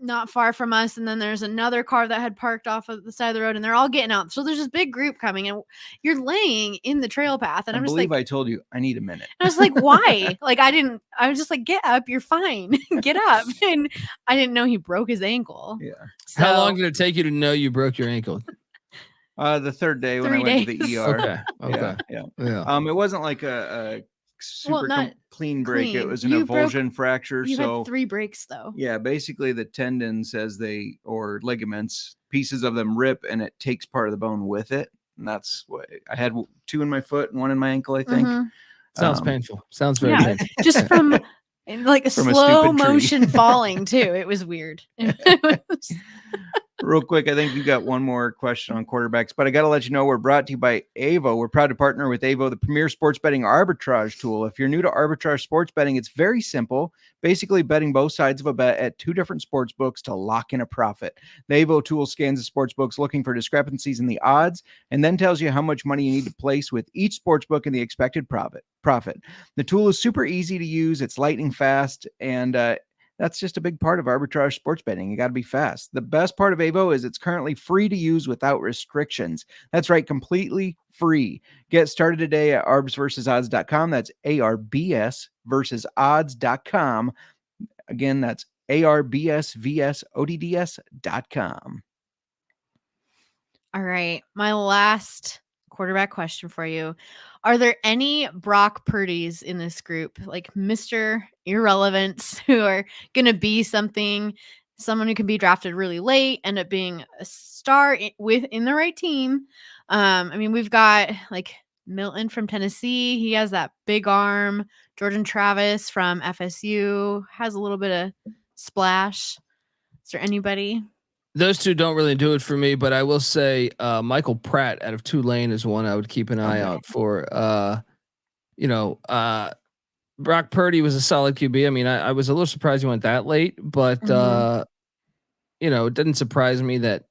not far from us, and then there's another car that had parked off of the side of the road, and they're all getting out. So there's this big group coming, and you're laying in the trail path, and I I'm just believe like, I told you I need a minute. I was like, why? Like, I was just like, get up, you're fine. Get up. And I didn't know he broke his ankle. Yeah. So, How long did it take you to know you broke your ankle? The third day when I 3 went to days. the ER. Okay. Yeah. It wasn't like a super not clean break. It clean. was an You broke- avulsion fracture. You So had 3 breaks though. yeah, basically the tendons or ligaments, pieces of them rip and it takes part of the bone with it. And that's what I had 2 in my foot and 1 in my ankle, I think. Mhm. Sounds painful. Sounds very Yeah. painful. Just from like a From a slow stupid tree. motion falling too. It was weird. It was- Real quick, I think you got one more question on quarterbacks, but I got to let you know we're brought to you by Avo. We're proud to partner with Avo, the premier sports betting arbitrage tool. If you're new to arbitrage sports betting, it's very simple. Basically, betting both sides of a bet at 2 different sports books to lock in a profit. The Avo tool scans the sports books looking for discrepancies in the odds and then tells you how much money you need to place with each sports book and the expected profit. The tool is super easy to use. It's lightning fast, and that's just a big part of arbitrage sports betting. You got to be fast. The best part of Avo is it's currently free to use without restrictions. That's right, completely free. Get started today at arbsversusodds.com. That's ARBS versus odds.com. Again, that's ARBSVSODDS.com. All right. My last quarterback question for you. Are there any Brock Purdy's in this group, like Mr. Irrelevance, who are going to be someone who can be drafted really late, end up being a star in the right team? I mean, we've got like Milton from Tennessee. He has that big arm. Jordan Travis from FSU has a little bit of splash. Is there anybody? Those 2 don't really do it for me, but I will say Michael Pratt out of Tulane is one I would keep an eye out for. Brock Purdy was a solid QB. I mean, I was a little surprised he went that late, but it didn't surprise me that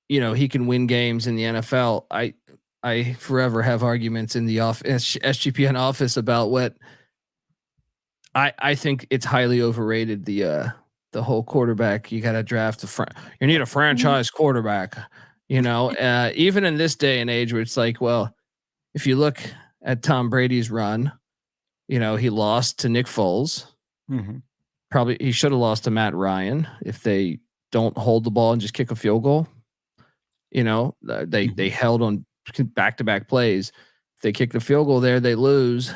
he can win games in the NFL. I forever have arguments in the SGPN office about what I think it's highly overrated. The whole quarterback, you got to draft you need a franchise quarterback, even in this day and age where it's like, well, if you look at Tom Brady's run, he lost to Nick Foles. Mm-hmm. Probably he should have lost to Matt Ryan if they don't hold the ball and just kick a field goal. They held on back-to-back plays. If they kick the field goal there, they lose.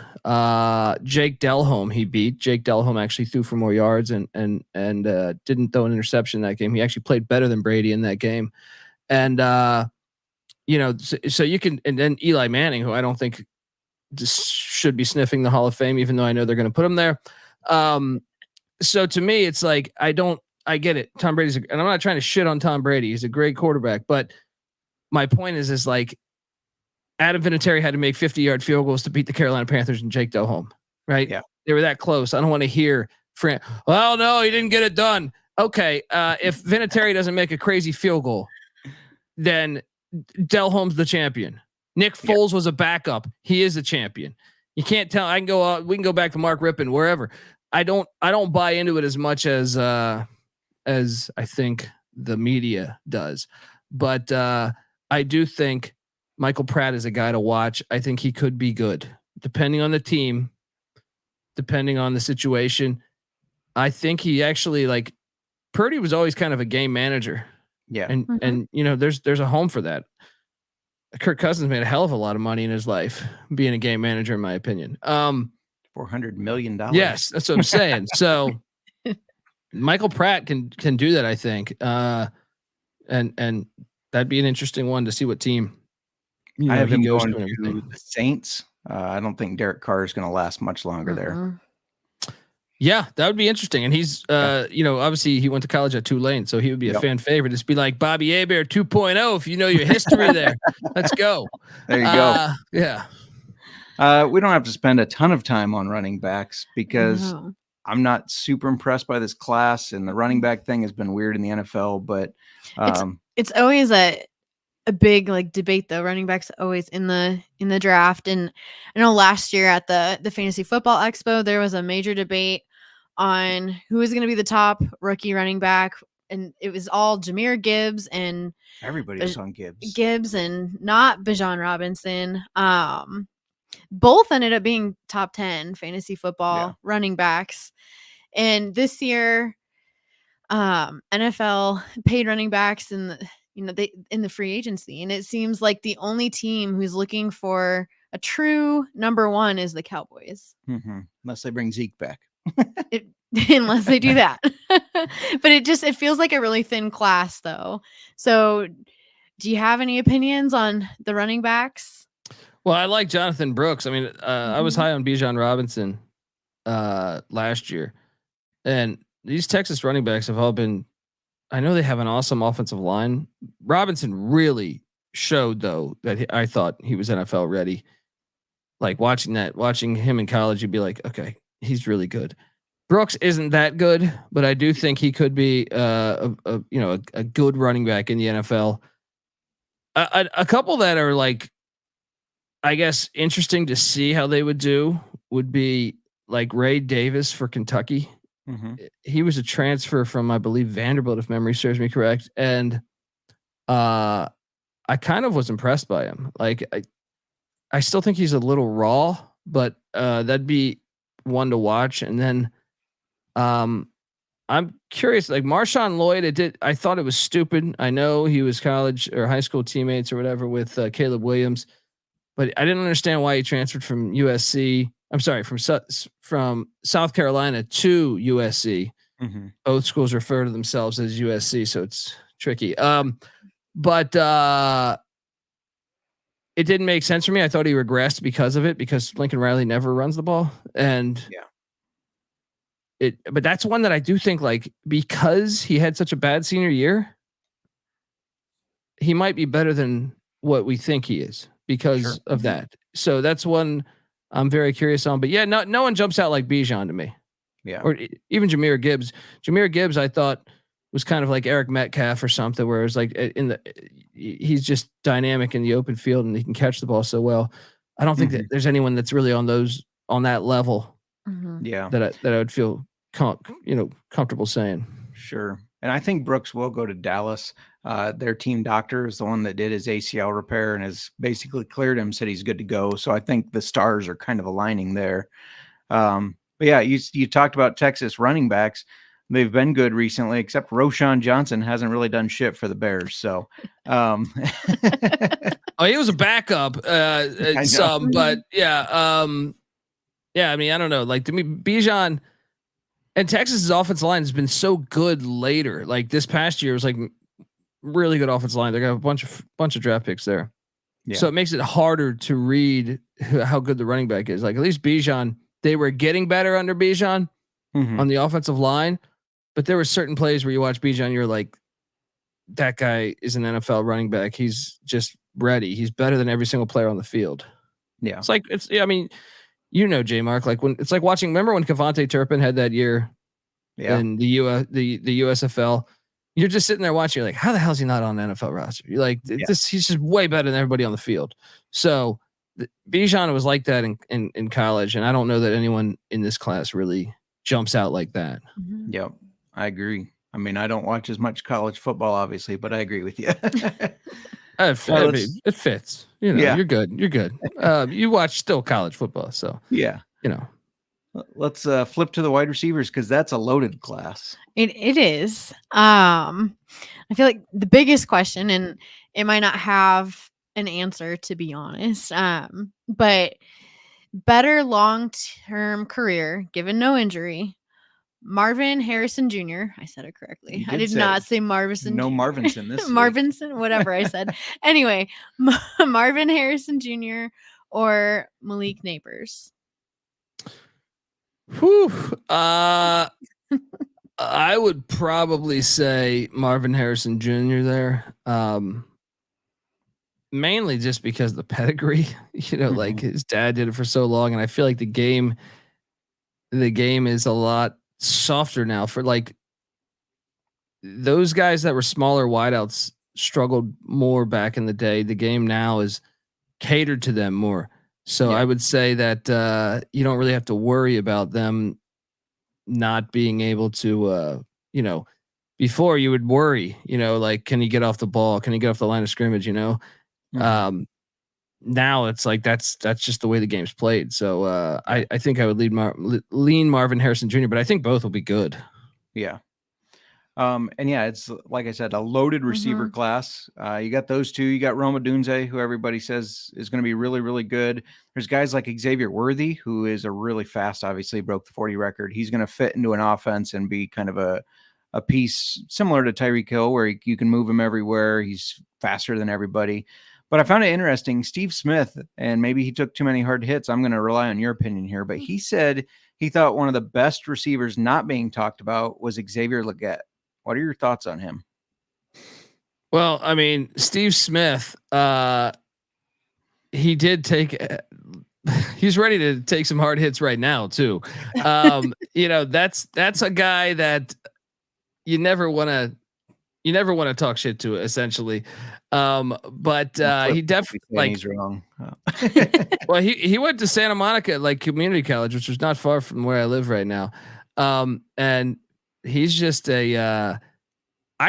Jake Delhomme, he beat. Jake Delhomme actually threw for more yards and didn't throw an interception in that game. He actually played better than Brady in that game. And, so you can, and then Eli Manning, who I don't think just should be sniffing the Hall of Fame, even though I know they're going to put him there. So to me, it's like, I get it. Tom Brady's, and I'm not trying to shit on Tom Brady. He's a great quarterback, but my point is like, Adam Vinatieri had to make 50-yard field goals to beat the Carolina Panthers and Jake Delhomme, right? Yeah. They were that close. I don't want to hear well, no, he didn't get it done. Okay. If Vinatieri doesn't make a crazy field goal, then Delhomme's the champion. Nick Foles was a backup. He is a champion. You can't tell. We can go back to Mark Rippon, wherever. I don't buy into it as much as I think the media does. But I do think Michael Pratt is a guy to watch. I think he could be good, depending on the team, depending on the situation. I think he actually Purdy was always kind of a game manager. Yeah. And there's a home for that. Kirk Cousins made a hell of a lot of money in his life being a game manager, in my opinion. $400 million. Yes, that's what I'm saying. So Michael Pratt can do that, I think. And that'd be an interesting one to see what team. I have him going to the Saints. I don't think Derek Carr is going to last much longer there. Yeah, that would be interesting. And he's, obviously he went to college at Tulane, so he would be a fan favorite. It's be like Bobby Hebert 2.0 if you know your history there. Let's go. There you go. Yeah. We don't have to spend a ton of time on running backs because I'm not super impressed by this class, and the running back thing has been weird in the NFL. But it's always a big debate though. Running backs always in the draft, and I know last year at the Fantasy Football Expo there was a major debate on who was going to be the top rookie running back. And it was all Jahmyr Gibbs and Everybody was on Gibbs. Gibbs and not Bijan Robinson. Both ended up being top 10 fantasy football running backs. And this year, NFL paid running backs in the free agency. And it seems like the only team who's looking for a true number one is the Cowboys. Unless they bring Zeke back. Unless they do that. But it feels like a really thin class though. So do you have any opinions on the running backs? Well, I like Jonathan Brooks. I mean, I was high on Bijan Robinson last year, and these Texas running backs have all been. I know they have an awesome offensive line. Robinson really showed though that I thought he was NFL ready. Like watching him in college, you'd be like, okay, he's really good. Brooks isn't that good, but I do think he could be a good running back in the NFL. A couple that are like, I guess, interesting to see how they would do would be like Ray Davis for Kentucky. He was a transfer from, I believe, Vanderbilt, if memory serves me correct. And I kind of was impressed by him. Like, I still think he's a little raw, but that'd be one to watch. And then I'm curious, like Marshawn Lloyd, I thought it was stupid. I know he was college or high school teammates or whatever with Caleb Williams, but I didn't understand why he transferred from USC. I'm sorry, from South Carolina to USC. Both schools refer to themselves as USC, so it's tricky. But it didn't make sense for me. I thought he regressed because of it, because Lincoln Riley never runs the ball. And but that's one that I do think, like, because he had such a bad senior year, he might be better than what we think he is because of that. So that's one I'm very curious on. But yeah, no one jumps out like Bijan to me. Yeah. Or even Jahmyr Gibbs. Jahmyr Gibbs, I thought, was kind of like Eric Metcalf or something, where it's like he's just dynamic in the open field and he can catch the ball so well. I don't think that there's anyone that's really on that level. That I would feel comfortable saying. Sure. And I think Brooks will go to Dallas. Their team doctor is the one that did his ACL repair and has basically cleared him, said he's good to go. So I think the stars are kind of aligning there. But yeah, you talked about Texas running backs. They've been good recently, except Roschon Johnson hasn't really done shit for the Bears. So, oh, he was a backup, but yeah. Yeah, I mean, I don't know. Like, to me, Bijan and Texas's offensive line has been so good later. Like this past year was like really good offensive line. They got a bunch of draft picks there. Yeah. So it makes it harder to read how good the running back is. Like at least Bijan, they were getting better under Bijan on the offensive line, but there were certain plays where you watch Bijan, you're like, that guy is an NFL running back. He's just ready. He's better than every single player on the field. Yeah. I mean, J Mark, like when it's like watching, remember when Kevontae Turpin had that year in the USFL, you're just sitting there watching, you're like, how the hell is he not on the NFL roster? You're like, he's just way better than everybody on the field. So Bijan was like that in college. And I don't know that anyone in this class really jumps out like that. Yep. I agree. I mean, I don't watch as much college football, obviously, but I agree with you. It fits. You're good. You're good. You watch still college football, so Let's flip to the wide receivers because that's a loaded class. It is. I feel like the biggest question, and it might not have an answer to be honest, but better long-term career given no injury. Marvin Harrison Jr. I said it correctly. I did not say Marvinson. No Marvinson this Marvinson, whatever I said. Anyway, Marvin Harrison Jr. or Malik Neighbors. Whew. I would probably say Marvin Harrison Jr. there. Mainly just because of the pedigree, like his dad did it for so long. And I feel like the game is a lot softer now for like those guys that were smaller wideouts struggled more back in the day. The game now is catered to them more. So I would say that you don't really have to worry about them not being able to, before you would worry, like, can he get off the ball? Can he get off the line of scrimmage? Mhm. Now it's like, that's just the way the game's played. So I think I would lean Marvin Harrison Jr., but I think both will be good. Yeah. And yeah, it's like I said, a loaded receiver class. You got those two. You got Roma Dunze, who everybody says is going to be really, really good. There's guys like Xavier Worthy, who is a really fast, obviously broke the 40 record. He's going to fit into an offense and be kind of a piece similar to Tyreek Hill, where you can move him everywhere. He's faster than everybody. But I found it interesting. Steve Smith, and maybe he took too many hard hits. I'm going to rely on your opinion here, but he said he thought one of the best receivers not being talked about was Xavier Legette. What are your thoughts on him? Well, I mean, Steve Smith, he did take, he's ready to take some hard hits right now too. That's a guy that you never want to talk shit to, essentially. But he definitely, like, he's wrong. Well, he went to Santa Monica, like, community college, which was not far from where I live right now. And he's just I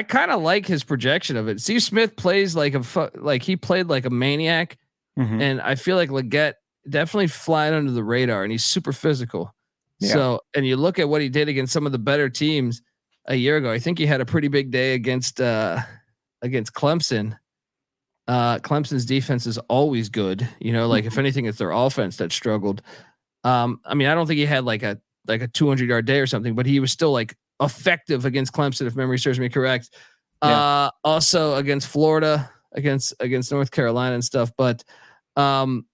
kind of like his projection of it. Steve Smith plays like he played like a maniac. And I feel like Legette definitely flying under the radar, and he's super physical. Yeah. So, and you look at what he did against some of the better teams a year ago. I think he had a pretty big day against Clemson. Clemson's defense is always good. Like, if anything, it's their offense that struggled. I mean, I don't think he had like a 200-yard day or something, but he was still like effective against Clemson, if memory serves me correct. Yeah. Also against Florida, against North Carolina and stuff. But and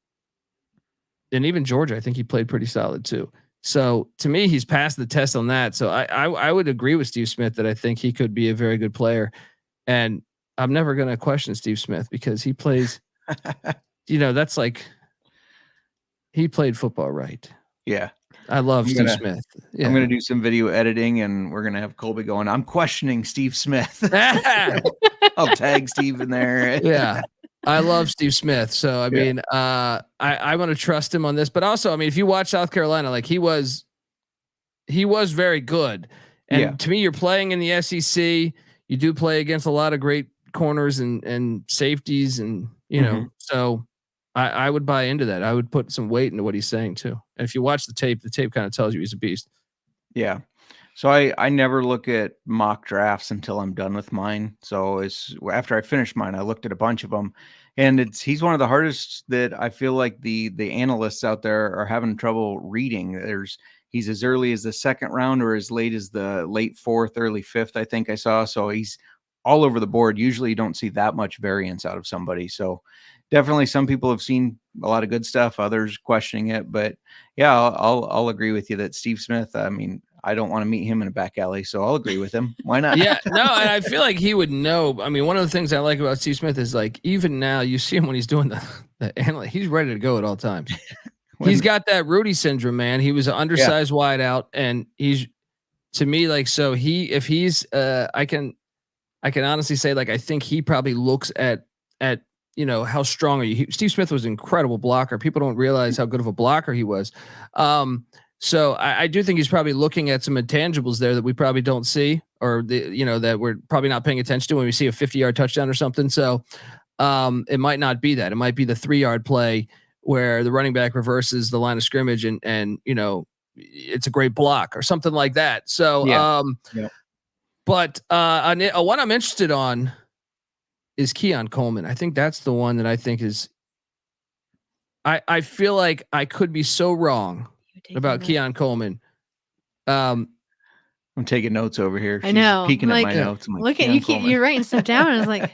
even Georgia, I think he played pretty solid too. So to me, he's passed the test on that. So I would agree with Steve Smith that I think he could be a very good player. And I'm never going to question Steve Smith because he plays, that's like, he played football right. Yeah. I love Steve Smith. Yeah. I'm going to do some video editing, and we're going to have Colby going, I'm questioning Steve Smith. I'll tag Steve in there. Yeah. I love Steve Smith. So, I mean, I want to trust him on this, but also, I mean, if you watch South Carolina, like, he was very good. And to me, you're playing in the SEC. You do play against a lot of great corners and safeties, and, so I would buy into that. I would put some weight into what he's saying too. And if you watch the tape kind of tells you he's a beast. Yeah. So I never look at mock drafts until I'm done with mine. So after I finished mine, I looked at a bunch of them, and he's one of the hardest that I feel like the analysts out there are having trouble reading. He's as early as the second round or as late as the late fourth, early fifth, I think I saw. So he's all over the board. Usually you don't see that much variance out of somebody. So definitely some people have seen a lot of good stuff, others questioning it, but yeah, I'll agree with you that Steve Smith, I mean, I don't want to meet him in a back alley, so I'll agree with him. Why not? Yeah, no, and I feel like he would know. I mean, one of the things I like about Steve Smith is, like, even now you see him when he's doing the analysis, he's ready to go at all times. He's got that Rudy syndrome, man. He was an undersized wide out, and he's, to me, like, so if he's I can honestly say, like, I think he probably looks at how strong are you? Steve Smith was an incredible blocker. People don't realize how good of a blocker he was. So I do think he's probably looking at some intangibles there that we probably don't see, or that we're probably not paying attention to when we see a 50-yard touchdown or something. So it might not be that. It might be the 3-yard play where the running back reverses the line of scrimmage and it's a great block or something like that. So, but what I'm interested on is Keon Coleman. I think that's the one that I think is, I feel like I could be so wrong about Keon Coleman. I'm taking notes over here. I know. Peeking at my notes. I'm like, look at you're writing stuff down. And I was like,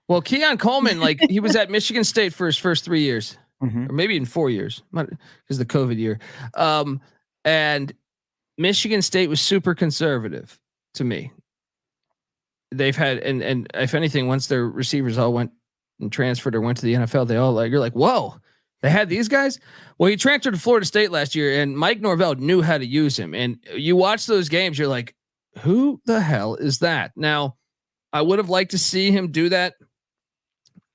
well, Keon Coleman, like, he was at Michigan State for his first 3 years, or maybe in 4 years, because the COVID year. And Michigan State was super conservative to me. They've had, and if anything, once their receivers all went and transferred or went to the NFL, they all, like, you're like, whoa, they had these guys. Well, he transferred to Florida State last year, and Mike Norvell knew how to use him. And you watch those games, you're like, who the hell is that? Now, I would have liked to see him do that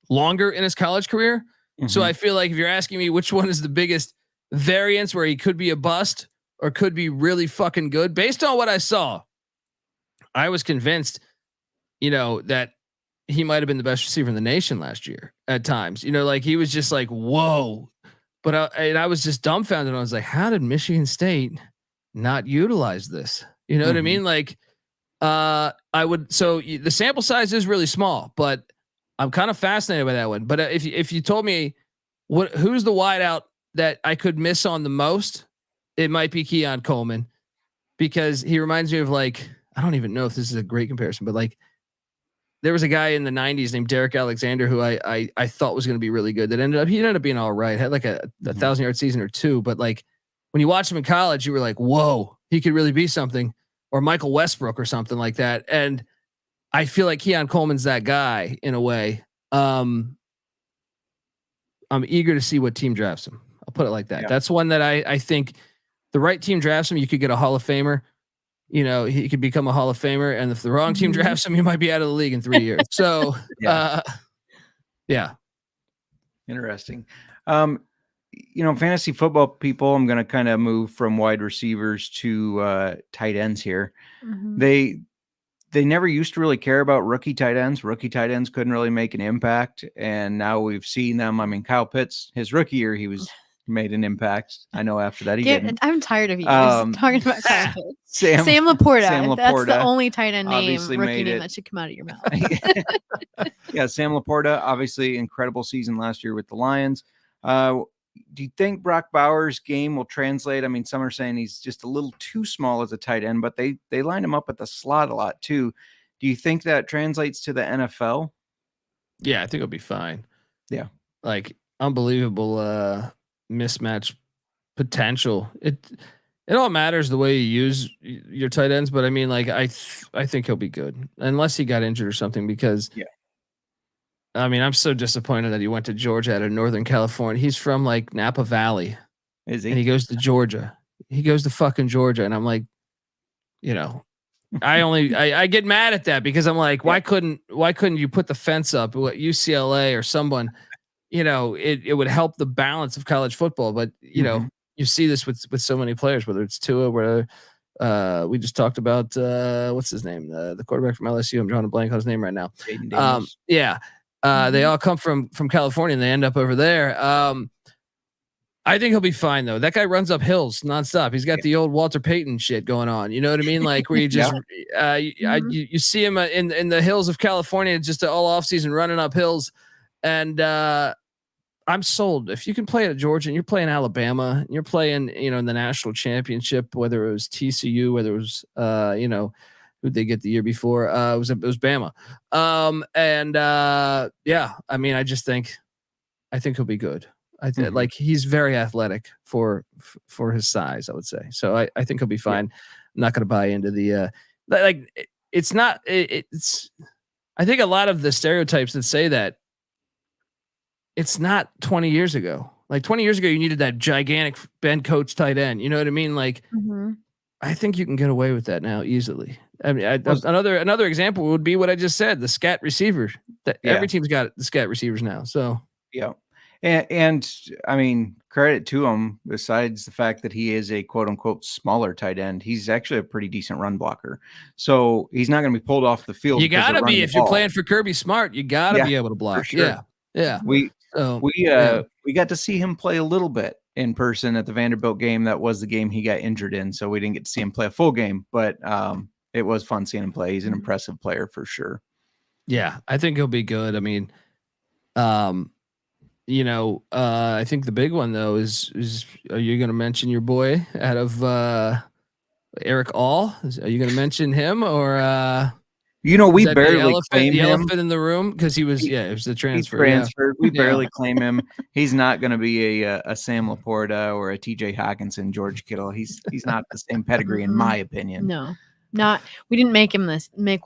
longer in his college career. So I feel like if you're asking me which one is the biggest variance where he could be a bust or could be really fucking good. Based on what I saw, I was convinced, that he might have been the best receiver in the nation last year at times. Like he was just like, whoa. But I was just dumbfounded. I was like, how did Michigan State not utilize this? You know what I mean? Like, the sample size is really small, but I'm kind of fascinated by that one. But if you told me who's the wideout that I could miss on the most, it might be Keon Coleman, because he reminds me of, like, I don't even know if this is a great comparison, but like there was a guy in the 90s named Derek Alexander who I thought was going to be really good. He ended up being all right. Had like a 1,000-yard season or two, but like when you watched him in college, you were like, whoa, he could really be something. Or Michael Westbrook or something like that. And I feel like Keon Coleman's that guy in a way. I'm eager to see what team drafts him. I'll put it like that. Yeah. That's one that I think the right team drafts him, you could get a Hall of Famer. He could become a Hall of Famer. And if the wrong team drafts him, he might be out of the league in 3 years. So, yeah. Interesting. Fantasy football people, I'm going to kind of move from wide receivers to tight ends here. They never used to really care about rookie tight ends. Rookie tight ends couldn't really make an impact. And now we've seen them. I mean, Kyle Pitts, his rookie year, he made an impact. I know after that he didn't. I'm tired of you guys talking about Kyle Pitts. Sam Laporta. That's the only tight end rookie name that should come out of your mouth. Yeah, Sam Laporta, obviously incredible season last year with the Lions. Do you think Brock Bowers' game will translate? I mean, some are saying he's just a little too small as a tight end, but they line him up at the slot a lot too. Do you think that translates to the NFL? Yeah, I think it'll be fine. Yeah. Like unbelievable mismatch potential. It all matters the way you use your tight ends, but I mean, like I think he'll be good unless he got injured or something, because I mean, I'm so disappointed that he went to Georgia out of Northern California. He's from like Napa Valley. Is he? And he goes to Georgia. He goes to fucking Georgia. And I'm like, I get mad at that, because I'm like, why couldn't you put the fence up at UCLA or someone, it would help the balance of college football. But, you see this with so many players, whether it's Tua, whether we just talked about, what's his name? The quarterback from LSU. I'm drawing a blank on his name right now. Jayden Daniels. Yeah. They all come from California and they end up over there. I think he'll be fine though. That guy runs up hills nonstop. He's got the old Walter Payton shit going on. You know what I mean? Like where you just, you see him in the hills of California, just all off season running up hills. And I'm sold. If you can play at Georgia and you're playing Alabama, and you're playing, in the national championship, whether it was TCU, whether it was, who'd they get the year before? It was Bama. I mean, I think he'll be good. Like he's very athletic for his size, I would say. So I think he'll be fine. I'm not going to buy into the, I think a lot of the stereotypes that say that, it's not 20 years ago. Like 20 years ago, you needed that gigantic Ben Coates tight end. You know what I mean? Like, I think you can get away with that now easily. I mean, another example would be what I just said, the scat receiver. Every team's got the scat receivers now. So and I mean, credit to him. Besides the fact that he is a quote unquote smaller tight end, he's actually a pretty decent run blocker. So he's not going to be pulled off the field. You got to be if you're playing for Kirby Smart. You got to be able to block. Sure. Yeah. We got to see him play a little bit in person at the Vanderbilt game. That was the game he got injured in, so we didn't get to see him play a full game, but it was fun seeing him play. He's an impressive player for sure. Yeah, I think he'll be good. I mean, I think the big one though is are you going to mention your boy out of Erick All? Are you going to mention him or we barely claim the him. Elephant in the room because it was the transfer. He transferred. We barely claim him. He's not going to be a Sam Laporta or a TJ Hawkinson, George Kittle. He's not the same pedigree in my opinion. No, not. We didn't make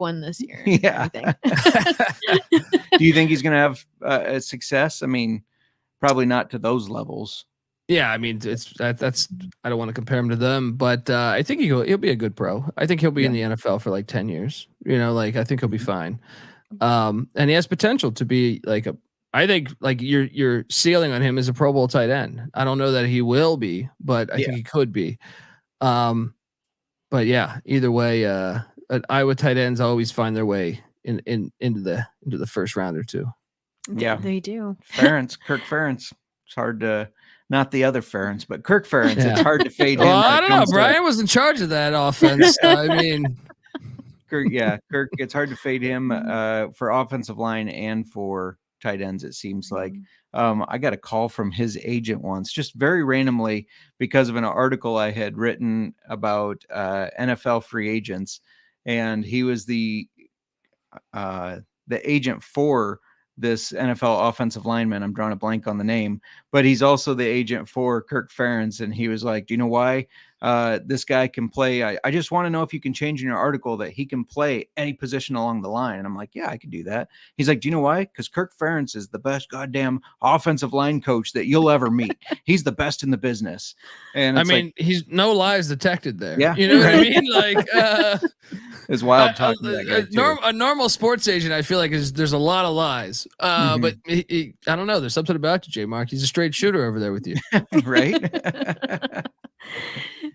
one this year. Yeah. Do you think he's going to have a success? I mean, probably not to those levels. Yeah, I mean, that's I don't want to compare him to them, but I think he'll be a good pro. I think he'll be in the NFL for like 10 years. I think he'll be fine. And he has potential to be I think your ceiling on him is a Pro Bowl tight end. I don't know that he will be, but I think he could be. But yeah, either way, Iowa tight ends always find their way into the first round or two. Yeah, they do. Kirk Ferentz. It's hard to, not the other Ferentz, but Kirk Ferentz. Yeah. It's hard to fade him. Well, I don't know. Brian was in charge of that offense. I mean, Kirk. It's hard to fade him for offensive line and for tight ends. It seems like. I got a call from his agent once, just very randomly, because of an article I had written about NFL free agents, and he was the agent for this NFL offensive lineman. I'm drawing a blank on the name, but he's also the agent for Kirk Ferentz. And he was like, do you know why this guy can play? I just want to know if you can change in your article that he can play any position along the line. And I'm like, yeah, I can do that. He's like, do you know why? Because Kirk Ferentz is the best goddamn offensive line coach that you'll ever meet. He's the best in the business. And I mean, he's no lies detected there. Yeah. You know what I mean? Like, it's wild talking to that guy a normal sports agent, I feel like there's a lot of lies. But I don't know. There's something about you, J Mark. He's a straight shooter over there with you. Right.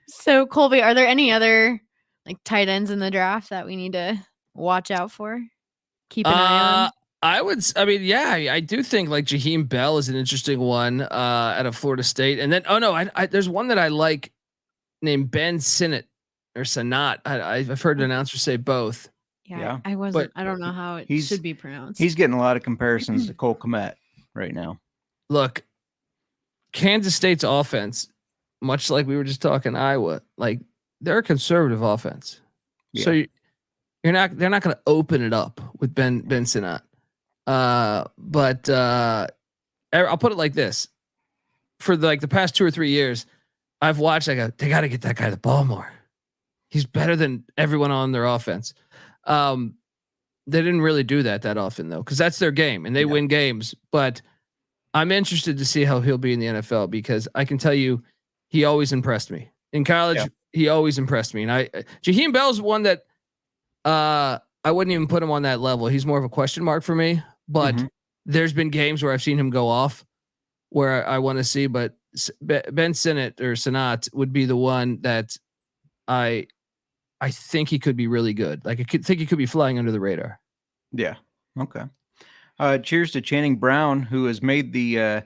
So Colby, are there any other like tight ends in the draft that we need to watch out for? Keep an eye on. I do think like Joheim Bell is an interesting one out of Florida State. And then, there's one that I like named Ben Sinnott or Sinnott. I've heard an announcer say both. Yeah. I don't know how it should be pronounced. He's getting a lot of comparisons to Cole Kmet right now. Look, Kansas State's offense, much like we were just talking Iowa, like they're a conservative offense. Yeah. So they're not going to open it up with Ben Sinnott. But I'll put it like this: for the past 2 or 3 years, I've watched. I go, they got to get that guy the ball more. He's better than everyone on their offense. They didn't really do that often though, because that's their game and they win games. But I'm interested to see how he'll be in the NFL, because I can tell you, he always impressed me in college. Yeah. He always impressed me, and Joheim Bell's one that I wouldn't even put him on that level. He's more of a question mark for me. But there's been games where I've seen him go off, where I want to see. But Ben Sinnott or Sinnott would be the one that I think he could be really good. Like I think he could be flying under the radar. Yeah. Okay. Cheers to Channing Brown, who has made the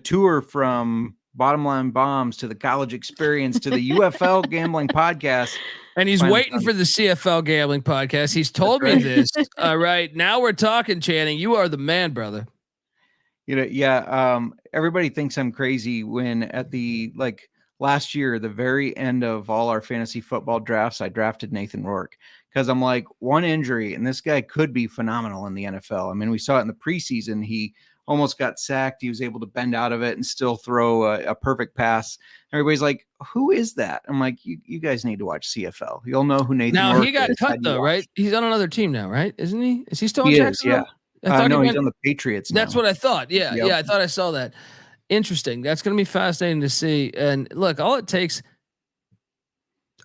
tour from Bottom Line Bombs to the college experience to the UFL gambling podcast. And he's waiting for the CFL gambling podcast. He's told me this. All right. Now we're talking, Channing. You are the man, brother. Everybody thinks I'm crazy when at the last year, the very end of all our fantasy football drafts, I drafted Nathan Rourke because I'm like, one injury and this guy could be phenomenal in the NFL. I mean, we saw it in the preseason. He almost got sacked. He was able to bend out of it and still throw a perfect pass. Everybody's like, who is that? I'm like, you guys need to watch CFL. You'll know who Nathan Rourke is. Now, he got cut though, right? He's on another team now, right? Isn't he? Is he still in Jacksonville? Yeah. No, he's on the Patriots now. That's what I thought. Yeah. Yep. Yeah. I thought I saw that. Interesting. That's going to be fascinating to see. And look, all it takes,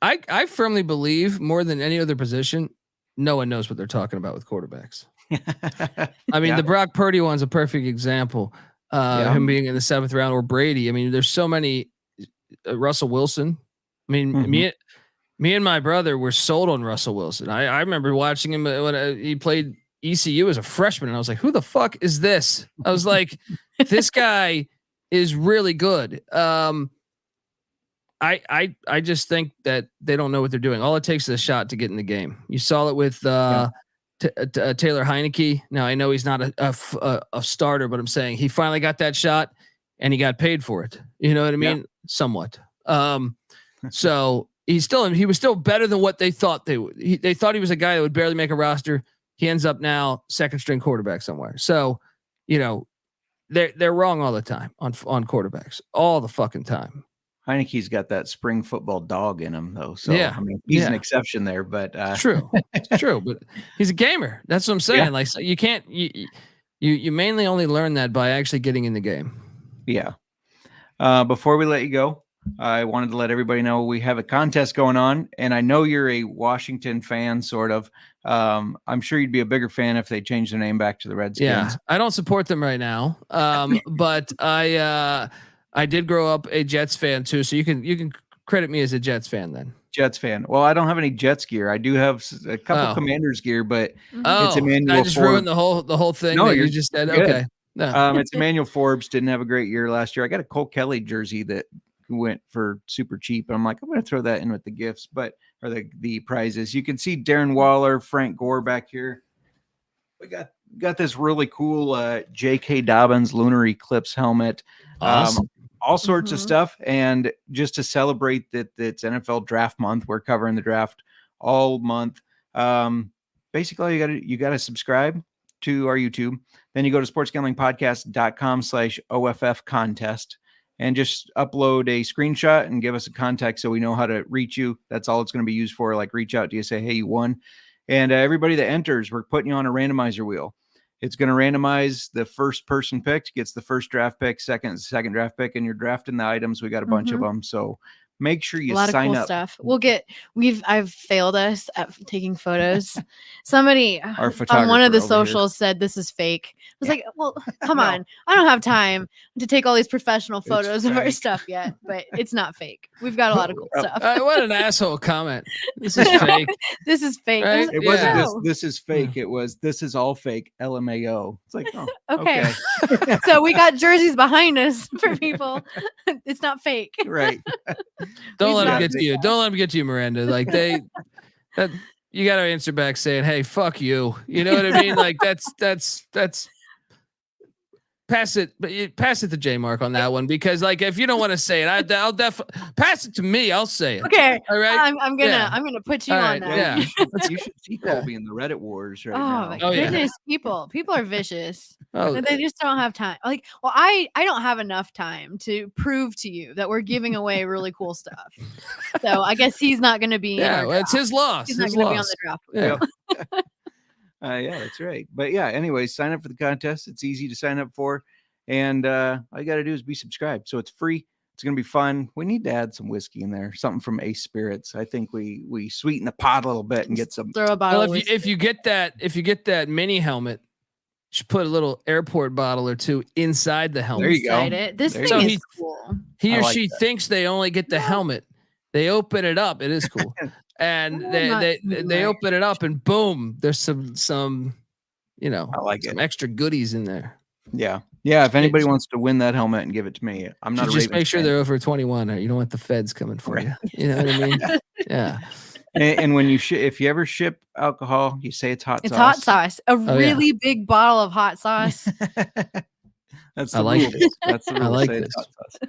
I firmly believe more than any other position, no one knows what they're talking about with quarterbacks. I mean, the Brock Purdy one's a perfect example. Him being in the 7th round, or Brady. I mean, there's so many. Russell Wilson. I mean, me and my brother were sold on Russell Wilson. I remember watching him when he played ECU as a freshman, and I was like, who the fuck is this? I was like, this guy is really good. I just think that they don't know what they're doing. All it takes is a shot to get in the game. You saw it with Taylor Heineke. Now I know he's not a starter, but I'm saying he finally got that shot and he got paid for it. You know what I mean? Yeah. Somewhat. So he was still better than what they thought they would. They thought he was a guy that would barely make a roster. He ends up now 2nd string quarterback somewhere. So, they're wrong all the time on quarterbacks, all the fucking time. Heineke's got that spring football dog in him though. So I mean, he's an exception there, but it's true. It's true, but he's a gamer. That's what I'm saying. Yeah. Like, so you can't, you mainly only learn that by actually getting in the game. Yeah. Before we let you go, I wanted to let everybody know we have a contest going on, and I know you're a Washington fan, sort of. I'm sure you'd be a bigger fan if they changed their name back to the Redskins. Yeah, I don't support them right now, but I did grow up a Jets fan too, so you can credit me as a Jets fan then. Jets fan. Well, I don't have any Jets gear. I do have a couple Commanders gear, but it's Emmanuel. I just ruined the whole thing. No, you just said good. Okay. No. It's Emmanuel Forbes. Didn't have a great year last year. I got a Cole Kelly jersey that went for super cheap, and I'm like, I'm going to throw that in with the gifts, or the prizes. You can see Darren Waller, Frank Gore back here. We got this really cool J.K. Dobbins Lunar Eclipse helmet. Awesome. All sorts of stuff. And just to celebrate that it's NFL draft month, we're covering the draft all month. Basically you gotta subscribe to our YouTube. Then you go to sportsgamblingpodcast.com/OFF contest and just upload a screenshot and give us a contact so we know how to reach you. That's all it's going to be used for. Like reach out to you, say, hey, you won. And everybody that enters, we're putting you on a randomizer wheel. It's going to randomize the first person picked gets the first draft pick, second draft pick, and you're drafting the items. We got a bunch of them. So make sure you sign up. Stuff. I've failed us at taking photos. Somebody on one of the socials said this is fake. I was like, well, come on. I don't have time to take all these professional photos of our stuff yet, but it's not fake. We've got a lot of cool stuff. What an asshole comment. This is fake. This is fake. Right? It wasn't this is fake. It was this is all fake. LMAO. It's like, okay. So we got jerseys behind us for people. It's not fake. Right. Don't let them get to you. Don't let them get to you, Miranda. Like you got to answer back saying, "Hey, fuck you." You know what I mean? Like that's pass it, but pass it to J Mark on that one because like if you don't want to say it, I'll definitely pass it to me. I'll say it. Okay. All right. I'm gonna put you on that. Yeah. You should see Colby in the Reddit wars right now. My goodness, people are vicious. Oh, they just don't have time. Like, well, I don't have enough time to prove to you that we're giving away really cool stuff. So I guess he's not going to be. Yeah, it's his loss. He's not going to be on the draft. Yeah. Yeah, that's right. But yeah, anyways, sign up for the contest. It's easy to sign up for. And all you got to do is be subscribed. So it's free. It's going to be fun. We need to add some whiskey in there, something from Ace Spirits. I think we sweeten the pot a little bit and get some. Throw a bottle. Well, if you get that mini helmet, you should put a little airport bottle or two inside the helmet. There you go. This thing is cool. He or she thinks they only get the helmet. They open it up. It is cool. And they open it up and boom, there's some some extra goodies in there. Yeah. Yeah. If anybody wants to win that helmet and give it to me, I'm not. Just make sure they're over 21. Or you don't want the feds coming for you. You know what I mean? Yeah. And when you if you ever ship alcohol, you say it's hot sauce. It's hot sauce. A really big bottle of hot sauce. That's the I like rules. this. That's the rule. I like Say this. it's hot sauce.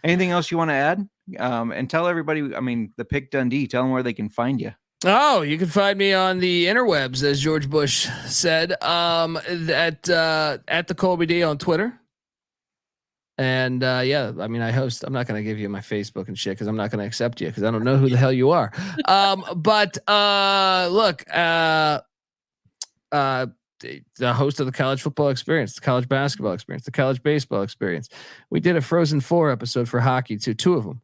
Anything else you want to add? And tell everybody. I mean, the Pick Dundee. Tell them where they can find you. Oh, you can find me on the interwebs, as George Bush said, at the Colby Dant on Twitter. And I mean, I host. I'm not going to give you my Facebook and shit because I'm not going to accept you because I don't know who the hell you are. But look, the host of the College Football Experience, the College Basketball Experience, the College Baseball Experience. We did a Frozen 4 episode for hockey too, 2 of them.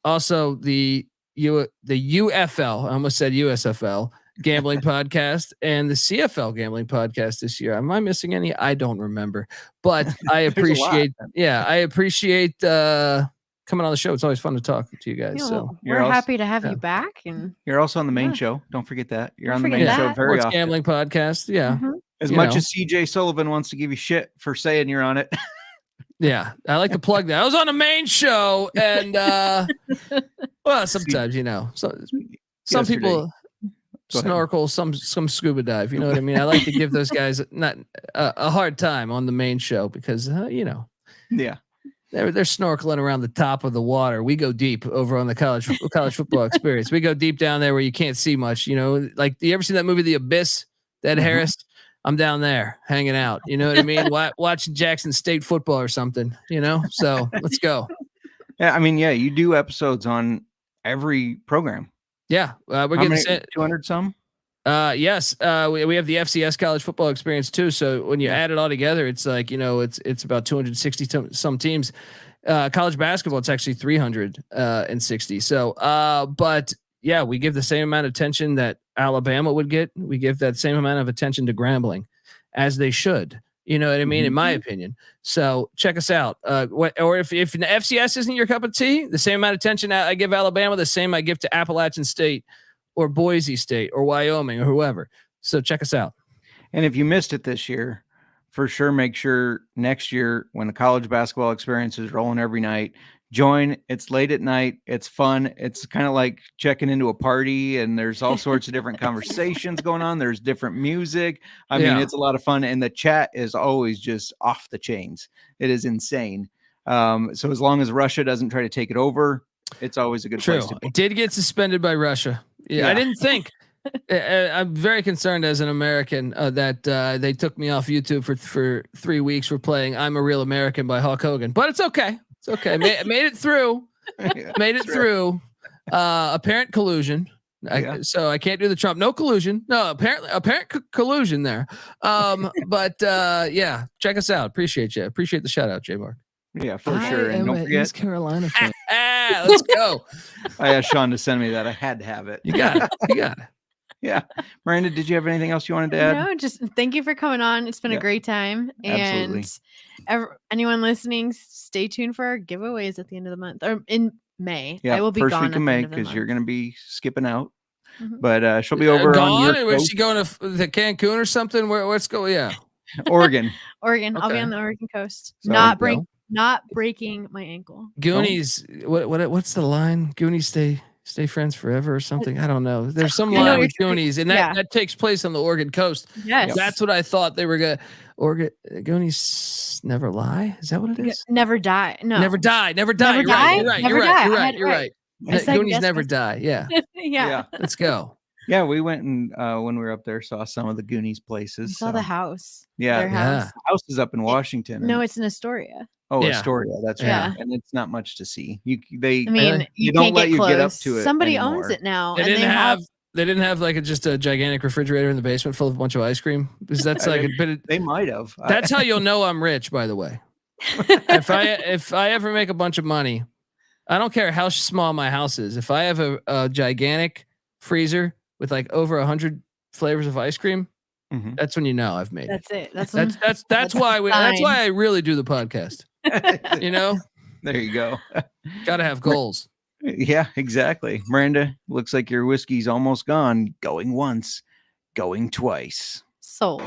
Also the UFL, I almost said USFL gambling podcast and the CFL gambling podcast this year. Am I missing any? I don't remember, but I appreciate, I appreciate coming on the show. It's always fun to talk to you guys. So we're happy to have you back. And you're also on the main show. Don't forget that. You're Don't on the main forget show that. very Sports often. gambling podcast. Yeah. Mhm. As You much know. as CJ Sullivan wants to give you shit for saying you're on it. Yeah. I like to plug that. I was on the main show and, well, sometimes, some people snorkel, some scuba dive, you know what I mean? I like to give those guys not a hard time on the main show because, Yeah. they're snorkeling around the top of the water. We go deep over on the college football experience. We go deep down there where you can't see much, like you ever seen that movie, The Abyss, Ed Harris? I'm down there hanging out. You know what I mean? Watching Jackson State football or something, so let's go. Yeah. I mean, you do episodes on every program. Yeah. We're How getting many, 200 some? Yes. We have the FCS college football experience too. So when you add it all together, it's like, it's about 260 some teams. College basketball, it's actually 360. So, but yeah, we give the same amount of attention that Alabama would get. We give that same amount of attention to Grambling as they should. You know what I mean? In my opinion. So check us out. Or if the FCS isn't your cup of tea, the same amount of attention I give Alabama, the same I give to Appalachian State or Boise State or Wyoming or whoever. So check us out. And if you missed it this year, for sure, make sure next year when the college basketball experience is rolling every night, join. It's late at night. It's fun. It's kind of like checking into a party, and there's all sorts of different conversations going on. There's different music. I mean, it's a lot of fun. And the chat is always just off the chains. It is insane. So as long as Russia doesn't try to take it over, it's always a good place to be. It did get suspended by Russia. Yeah. I didn't think. I'm very concerned as an American that they took me off YouTube for 3 weeks for playing "I'm a Real American" by Hulk Hogan, but it's okay. It's okay. Made it through. Made it through. Apparent collusion. So I can't do the Trump. No collusion. No, apparent collusion there. But check us out. Appreciate you. Appreciate the shout out, J Mark. Yeah, for sure. And don't forget East Carolina fan. Let's go. I asked Sean to send me that. I had to have it. You got it. You got it. Yeah. Miranda, did you have anything else you wanted to add? No, just thank you for coming on. It's been a great time. And anyone listening, stay tuned for our giveaways at the end of the month or in May. Yeah, I will be first gone week of May because you're going to be skipping out. But she'll be over on your coast. Is she going to the Cancun or something? Where's go? Yeah, Oregon. Oregon. Okay. I'll be on the Oregon coast. So not breaking my ankle. Goonies. What's the line? Goonies stay friends forever or something. I don't know. There's some line with Goonies, and that takes place on the Oregon coast. Yes, that's what I thought they were gonna. Goonies never lie. Is that what it is? Never die. No, never die. Never die. You're right. Goonies never die. Yeah. Yeah. Let's go. Yeah, we went and when we were up there, saw some of the Goonies places. Saw the house. Yeah, their house. The house is up in Washington. No, it's in Astoria. Oh, Astoria. That's right. And it's not much to see. You don't let you close. Get up to it. Somebody anymore. owns it now. They didn't have like just a gigantic refrigerator in the basement full of a bunch of ice cream. Because that's like a bit of, they might have. That's how you'll know I'm rich, by the way. If I ever make a bunch of money, I don't care how small my house is. If I have a gigantic freezer with like over 100 flavors of ice cream, that's when you know I've made it. That's why I really do the podcast. You know, there you go. Got to have goals. Yeah, exactly. Miranda, looks like your whiskey's almost gone. Going once, going twice. Sold.